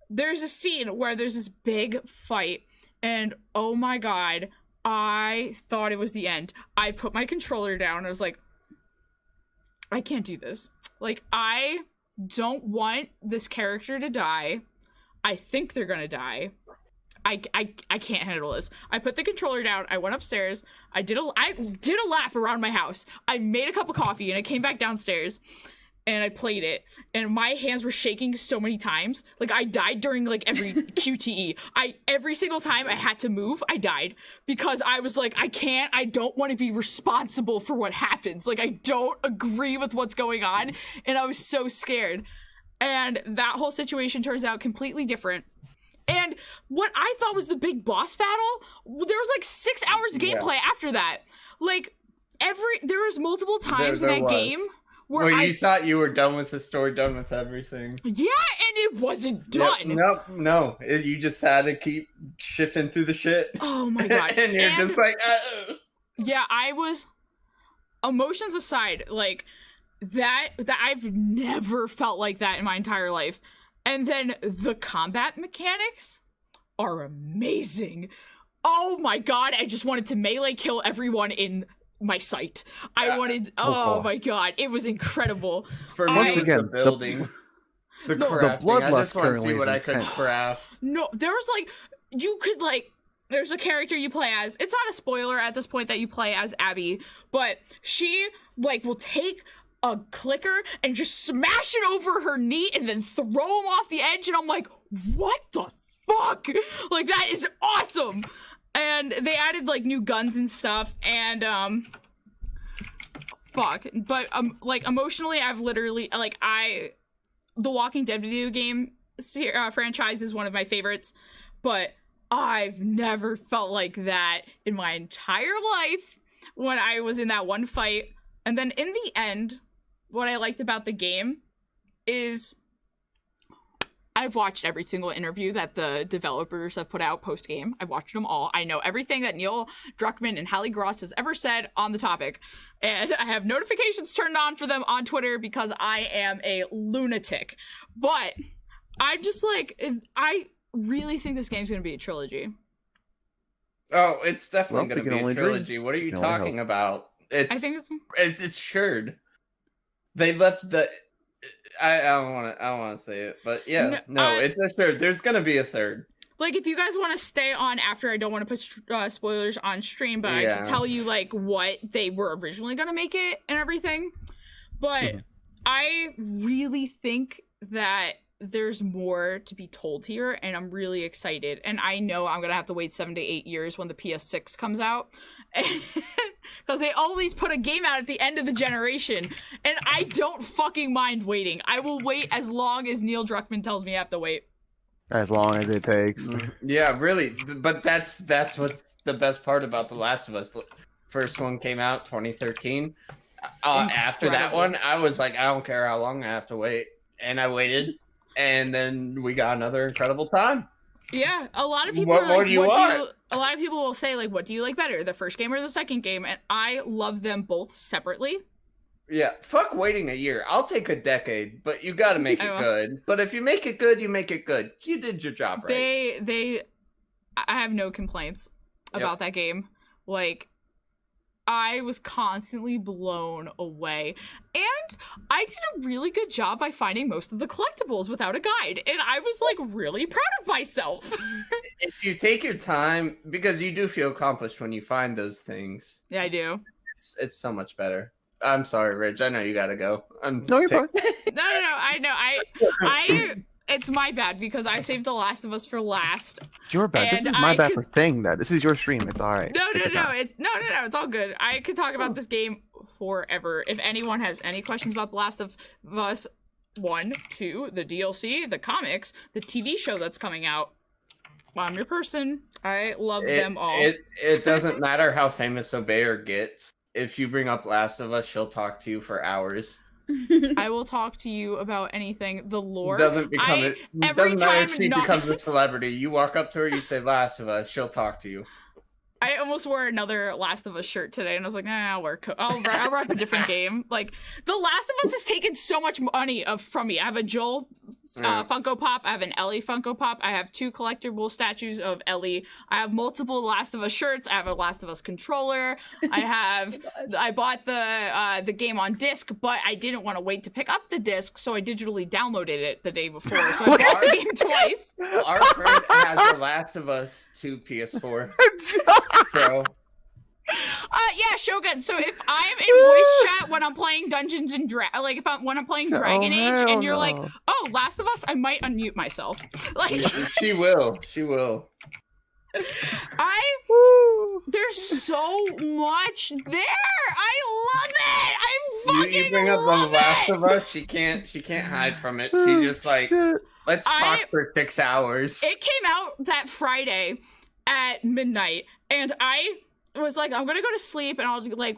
There's a scene where there's this big fight, and oh my god, I thought it was the end. I put my controller down, and I was like, I can't do this. Like, I don't want this character to die. I think they're gonna die. I can't handle this. I put the controller down. I went upstairs. I did a lap around my house. I made a cup of coffee, and I came back downstairs, and I played it. And my hands were shaking so many times. Like, I died during like every QTE. Every single time I had to move, I died, because I was like, I don't want to be responsible for what happens. Like, I don't agree with what's going on, and I was so scared. And that whole situation turns out completely different. And what I thought was the big boss battle, there was like 6 hours of gameplay after that. Like, there was multiple times in that game where you thought you were done with the story, done with everything. Yeah, and it wasn't done. No. You just had to keep shifting through the shit. Oh my god. And you're just like, Yeah, I was, emotions aside, like, that I've never felt like that in my entire life. And then the combat mechanics are amazing. Oh my god, I just wanted to melee kill everyone in my sight. Oh my god, it was incredible. For me, again, the building, the bloodlust. I just want to see what I could craft. No, there was like, you could like, there's a character you play as. It's not a spoiler at this point that you play as Abby, but she like will take a clicker and just smash it over her knee and then throw him off the edge, and I'm like, what the fuck? Like, that is awesome. And they added like new guns and stuff, and like, emotionally, I've literally, like, the Walking Dead video game franchise is one of my favorites, but I've never felt like that in my entire life when I was in that one fight. And then in the end, what I liked about the game is I've watched every single interview that the developers have put out post-game. I've watched them all. I know everything that Neil Druckmann and Hallie Gross has ever said on the topic. And I have notifications turned on for them on Twitter because I am a lunatic. But I'm just like, I really think this game's going to be a trilogy. Oh, it's definitely going to be a trilogy. What are you talking about? I think it's assured. They left the. I don't want to say it, but yeah, it's assured. There's gonna be a third. Like, if you guys want to stay on after, I don't want to put spoilers on stream, but I can tell you like what they were originally gonna make it and everything. But I really think that there's more to be told here, and I'm really excited. And I know I'm gonna have to wait 7 to 8 years when the PS6 comes out, because they always put a game out at the end of the generation, and I don't fucking mind waiting. I will wait as long as Neil Druckmann tells me I have to wait. As long as it takes. Yeah, really. But that's what's the best part about The Last of Us. First one came out 2013. After that one, I was like, I don't care how long I have to wait, and I waited, and then we got another incredible time. Yeah, a lot of people What are more like, do you want? a lot of people will say like, what do you like better, the first game or the second game? And I love them both separately. Yeah, fuck waiting a year. I'll take a decade, but you got to make it good. But if you make it good, you make it good. You did your job right. I have no complaints about that game. Like, I was constantly blown away, and I did a really good job by finding most of the collectibles without a guide, and I was like really proud of myself. If you take your time, because you do feel accomplished when you find those things. Yeah, I do. It's so much better. I'm sorry, Rich. I know you gotta go. No, you're fine. No. I know. It's my bad because I saved The Last of Us for last. Your bad. This is my bad for saying that. This is your stream. It's all right. No. It's all good. I could talk about this game forever. If anyone has any questions about The Last of Us 1, 2, the DLC, the comics, the TV show that's coming out, I'm your person. I love them all. It doesn't matter how famous Obeyer gets. If you bring up Last of Us, she'll talk to you for hours. I will talk to you about anything. The lore doesn't matter if she becomes a celebrity. You walk up to her, you say Last of Us, she'll talk to you. I almost wore another Last of Us shirt today, and I was like, nah, I'll rep a different game. Like, The Last of Us has taken so much money from me. I have a Joel Funko Pop. I have an Ellie Funko Pop. I have 2 collectible statues of Ellie. I have multiple Last of Us shirts. I have a Last of Us controller. I bought the game on disc, but I didn't want to wait to pick up the disc, so I digitally downloaded it the day before. So I bought the game twice. Our friend has the Last of Us 2 PS4. So. Yeah, Shogun. So if I'm in voice chat when I'm playing Dungeons and when I'm playing Dragon Age, and you're like, "Oh, Last of Us," I might unmute myself. Like, she will. There's so much there. I love it. I fucking you bring up love The Last of Us. She can't hide from it. She just like, let's talk for 6 hours. It came out that Friday at midnight, and I was like, I'm gonna go to sleep and I'll play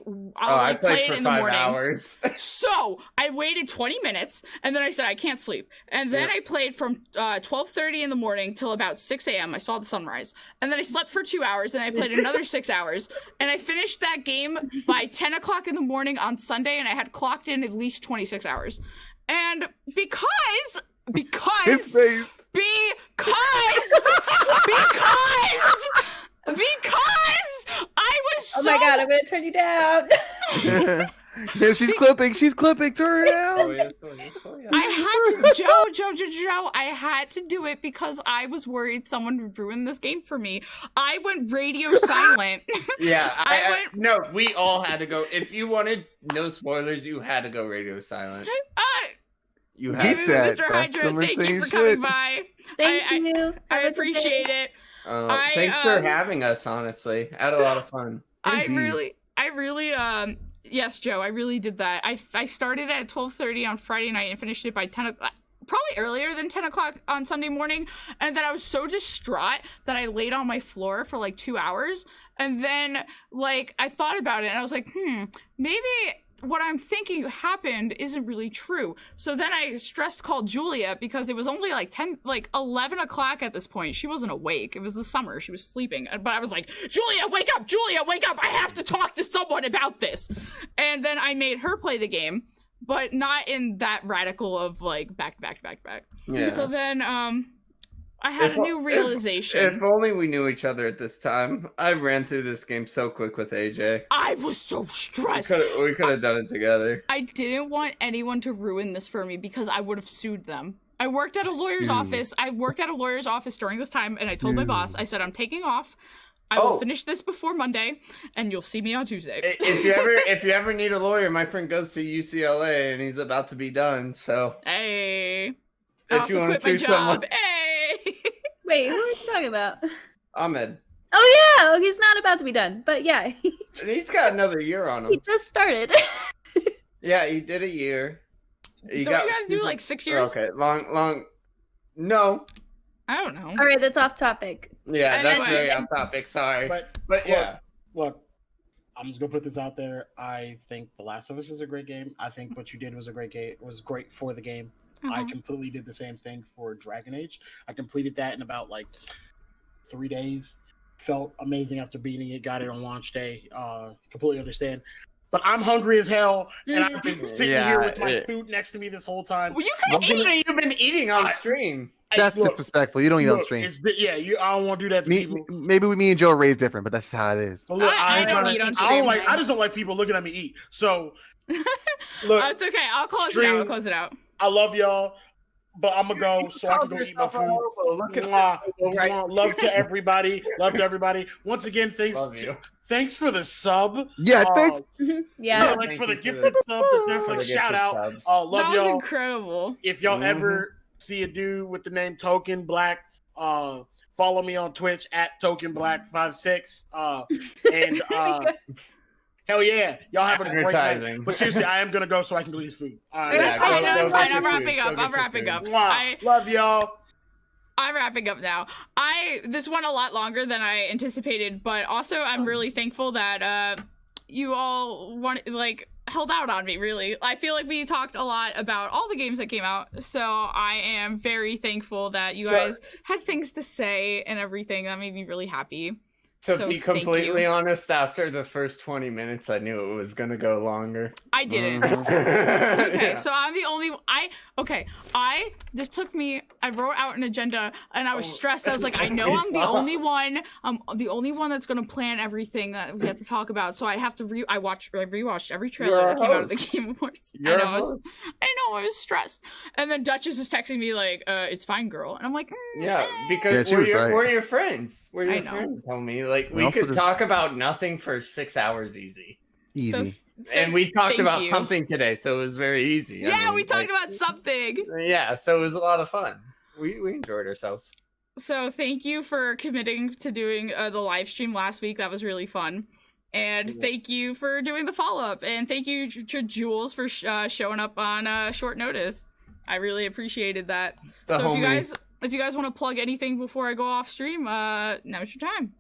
it in the morning. Hours. So I waited 20 minutes and then I said I can't sleep, and then I played from 12:30 in the morning till about 6 a.m. I saw the sunrise, and then I slept for 2 hours, and I played another 6 hours, and I finished that game by 10 o'clock in the morning on Sunday, and I had clocked in at least 26 hours. And because His face. Because I was so... Oh my god, I'm gonna turn you down. Yeah, she's clipping. Turn her down. I had to, Joe, I had to do it because I was worried someone would ruin this game for me. I went radio silent. Yeah, no, we all had to go. If you wanted no spoilers, you had to go radio silent. You had to. Mr. Hydro, thank you for coming by. Thank you. I appreciate it. Thanks for having us, honestly. I had a lot of fun. I really, yes, Joe, I really did that. I started at 12:30 on Friday night and finished it by 10 o'clock, probably earlier than 10 o'clock on Sunday morning. And then I was so distraught that I laid on my floor for like 2 hours. And then, like, I thought about it and I was like, maybe what I'm thinking happened isn't really true. So then I stress called Julia because it was only like 11 o'clock at this point. She wasn't awake. It was the summer. She was sleeping. But I was like, Julia, wake up! Julia, wake up! I have to talk to someone about this. And then I made her play the game, but not in that radical of like back to back. Yeah. So then, I had a new realization. If only we knew each other at this time. I ran through this game so quick with AJ. I was so stressed. We could have done it together. I didn't want anyone to ruin this for me because I would have sued them. I worked at a lawyer's office. I worked at a lawyer's office during this time, and I told my boss, I said, I'm taking off. I will finish this before Monday, and you'll see me on Tuesday. If you ever need a lawyer, my friend goes to UCLA, and he's about to be done, so... Hey... I if you also want quit to my sue someone. job. Hey. Wait, who are you talking about? Ahmed. Oh yeah, he's not about to be done, but yeah, He's got another year on he him. just started. Yeah, he did a year. Don't you guys do like 6 years? Okay, long. No. I don't know. All right, that's off topic. Yeah, that's Anyway. very off topic. Sorry, But but yeah. look, I'm just gonna put this out there. I think The Last of Us is a great game. I think what you did was a great game. It was great for the game. I Uh-huh. completely did the same thing for Dragon Age. I completed that in about like 3 days. Felt amazing after beating it. Got it on launch day. Completely understand. But I'm hungry as hell, and I've been sitting Yeah, here with my it- food next to me this whole time. Well, you could What have eaten. have you been eating on I- stream? That's Look, disrespectful. You don't eat on look, stream. I don't want to do that to Me, people. maybe me and Joe are raised different, but that's how it is. But look, I ain't don't trying eat to- on I stream. don't like. I just don't like people looking at me eat. So, look, It's okay. I'll close it out. Stream. I'll close it out. I love y'all, but I'm gonna go so I can go eat my food. Look at Mwah. right. Mwah. Love to everybody. Love to everybody. Once again, Love you. thanks for the sub. Yeah, thanks. Yeah, Yeah. like for the Thank you gifted sub. That's For like the shout gifted out. subs. Love That was y'all. incredible. If y'all Mhm. ever see a dude with the name Token Black, follow me on Twitch at Token Black 56. And hell yeah, y'all have a great night. Advertising. But seriously, I am gonna go so I can go eat food. All right, That's go- fine. go That's get fine. your I'm food. wrapping Go up. get I'm your wrapping food. up. Mwah. Love y'all. I'm wrapping up now. This went a lot longer than I anticipated, but also I'm really thankful that you all held out on me, really. I feel like we talked a lot about all the games that came out, so I am very thankful that you So- guys had things to say and everything. That made me really happy. To So, be thank completely you. honest, after the first 20 minutes, I knew it was gonna go longer. I didn't. Mhm. Okay, Yeah. so I'm the only this took me, I wrote out an agenda and I was stressed. I was like, I know I'm the only one. I'm the only one that's gonna plan everything that we have to talk about. So I have to I rewatched every trailer You're a that came out of the host. Game Awards. You're a I host. know, I was stressed. And then Duchess is texting me like, it's fine, girl. And I'm like, Yeah, Yeah, because she was right. we're your friends. We're I your know. friends, homie. Like We we also could just- talk about nothing for 6 hours easy. Easy. And we talked thank about you. something today, so it was very easy. I Yeah, mean, we talked like, about something. Yeah, so it was a lot of fun. We enjoyed ourselves. So thank you for committing to doing the live stream last week. That was really fun. And Yeah. thank you for doing the follow-up. And thank you to Jules for showing up on short notice. I really appreciated that. So, So homie, if you guys want to plug anything before I go off stream, now's your time.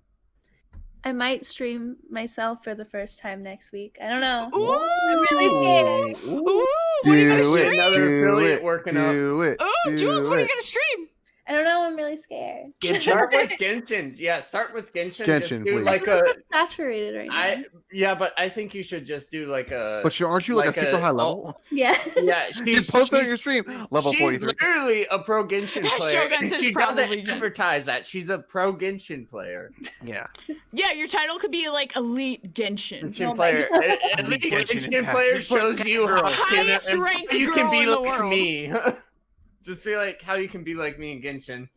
I might stream myself for the first time next week. I don't know. Ooh! I'm really scared. Ooh, what are you gonna Do it. stream? Another Do affiliate it. working up. Do it. Oh, do Jules, what are you it. gonna stream? I don't know. I'm really scared. Start with Genshin. Yeah, start with Genshin. Genshin, just do please. like I a. feel like I'm saturated right now. But I think you should just do like a. But aren't you like a super high level? Yeah. Yeah, You she's post it on she's- your stream. Level she's 43. literally a pro Genshin player. Shogun's and is she probably doesn't just- advertise that. She's a pro Genshin player. Yeah. Yeah, your title could be like Elite Genshin. Genshin Oh my player. God. Elite Genshin Genshin Impact. player Just put shows you how Highest and ranked you girl can be in the like world. me. Just be like how you can be like me in Genshin.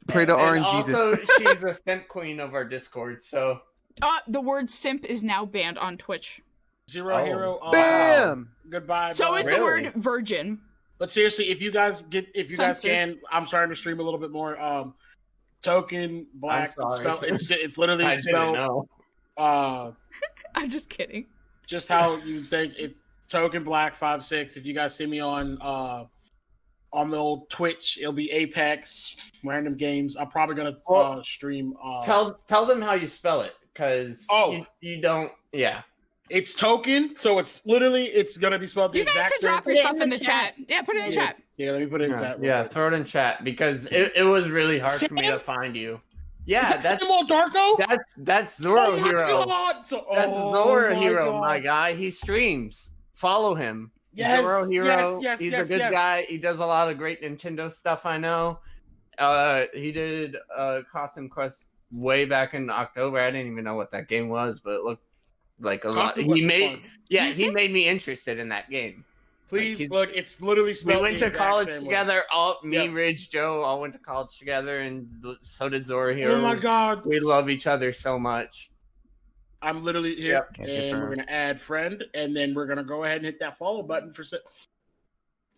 Pray to And RNG Jesus. also, she's a scent queen of our Discord. So The word simp is now banned on Twitch. Zero Oh. Hero. Bam! Goodbye. So bye. is Really? the word virgin. But seriously, if you guys Censored. can, I'm starting to stream a little bit more. Token Black. I'm It's, sorry. spelled, it's literally I didn't spelled know. I'm just kidding. just how you think it. Token Black 56. If you guys see me on the old Twitch, it'll be Apex, random games. I'm probably gonna Well, stream. Tell them how you spell it, because Oh. you don't. Yeah. It's Token, so it's gonna be spelled the You guys exact could drop Put your it stuff in in the the chat. Yeah, put it in the Yeah. chat. Yeah, let me put it in chat. real Yeah, quick. throw it in chat because it was really hard for me to Sam? find you. Is Yeah, that that's Samuel Darko? that's Zoro Oh my Hero. God! That's Oh Zoro my Hero, God. my guy. He streams. Follow him. Yes, Zoro Hero. yes, He's yes, a good yes. guy. He does a lot of great Nintendo stuff. I know. He did Costume Quest way back in October. I didn't even know what that game was, but it looked like a lot. Costume Quest He is made fun. yeah, he made me interested in that game. Please Like, look. It's literally We spelled. went the to exact college same way. together. Me, Yep. Ridge, Joe, all went to college together, and so did Zoro Hero. Oh my God! We love each other so much. I'm literally here, Yep. and we're gonna add friend, and then we're gonna go ahead and hit that follow button for.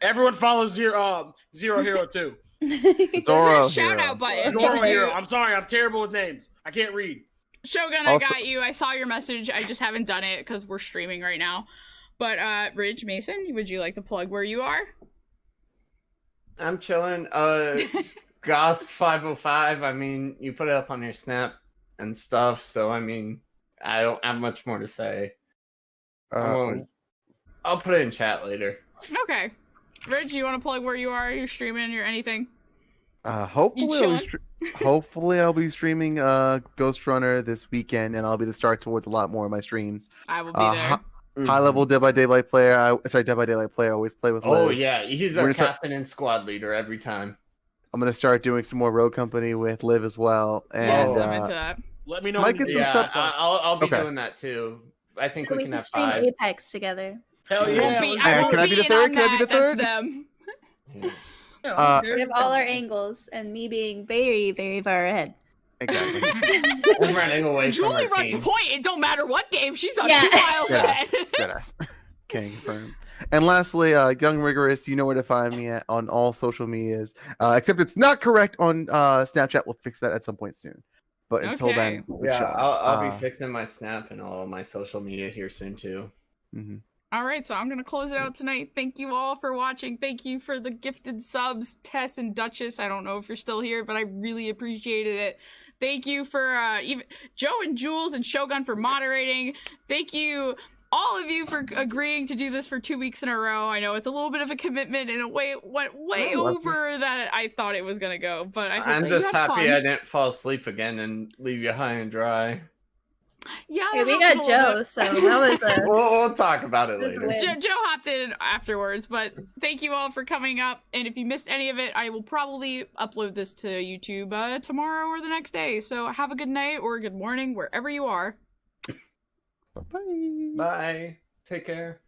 Everyone follows Zero Hero too. Zoro There's a shout Hero. out button. Zoro Hero. I'm sorry, I'm terrible with names. I can't read. Shogun, I Also- got you. I saw your message. I just haven't done it because we're streaming right now. But Ridge, Mason, would you like to plug where you are? I'm chilling. Gost 505. I mean, you put it up on your Snap and stuff, so I mean, I don't have much more to say. I'll put it in chat later. Okay. Ridge, you want to plug where you are? You're streaming or anything? Hopefully, hopefully I'll be streaming Ghost Runner this weekend, and I'll be the start towards a lot more of my streams. I will be there. High level Dead by Daylight player. Dead by Daylight player. I always play with. Oh Liv. yeah, he's We're our gonna start- captain and squad leader every time. I'm gonna start doing some more Road Company with Liv as well. And Yes, I'm into that. Let me know. Might when get you some do Yeah, that. sub- I'll be Okay. doing that too. I think We we can can have stream 5. Apex together. Hell I yeah. won't be, let's I do won't it. Can I be the in third? on Can I be the that. That's third? them. Yeah, I Uh, don't We care. have all our angles, and me being very, very far ahead. exactly. I'm running away from Julie our runs team. point. It don't matter what game. She's not Yeah. 2 miles Yeah. ahead. Deadass. King firm. And lastly, Young Rigorous, you know where to find me at on all social medias. Except it's not correct on Snapchat. We'll fix that at some point soon. But until Okay. then, we're Yeah, chilling. I'll be fixing my Snap and all my social media here soon too. Mhm. All right, so I'm gonna close it out tonight. Thank you all for watching. Thank you for the gifted subs, Tess and Duchess. I don't know if you're still here, but I really appreciated it. Thank you for even Joe and Jules and Shogun for moderating. Thank you, all of you, for agreeing to do this for 2 weeks in a row. I know it's a little bit of a commitment, and it went way over that I thought it was gonna go. But I hope I'm that just you had happy fun. I didn't fall asleep again and leave you high and dry. Yeah, Hey, that we happened got a little Joe, bit. so that was a. We'll talk about it That's a later. win. Joe hopped in afterwards, but thank you all for coming up. And if you missed any of it, I will probably upload this to YouTube tomorrow or the next day. So have a good night or good morning wherever you are. Bye-bye. Bye. Take care.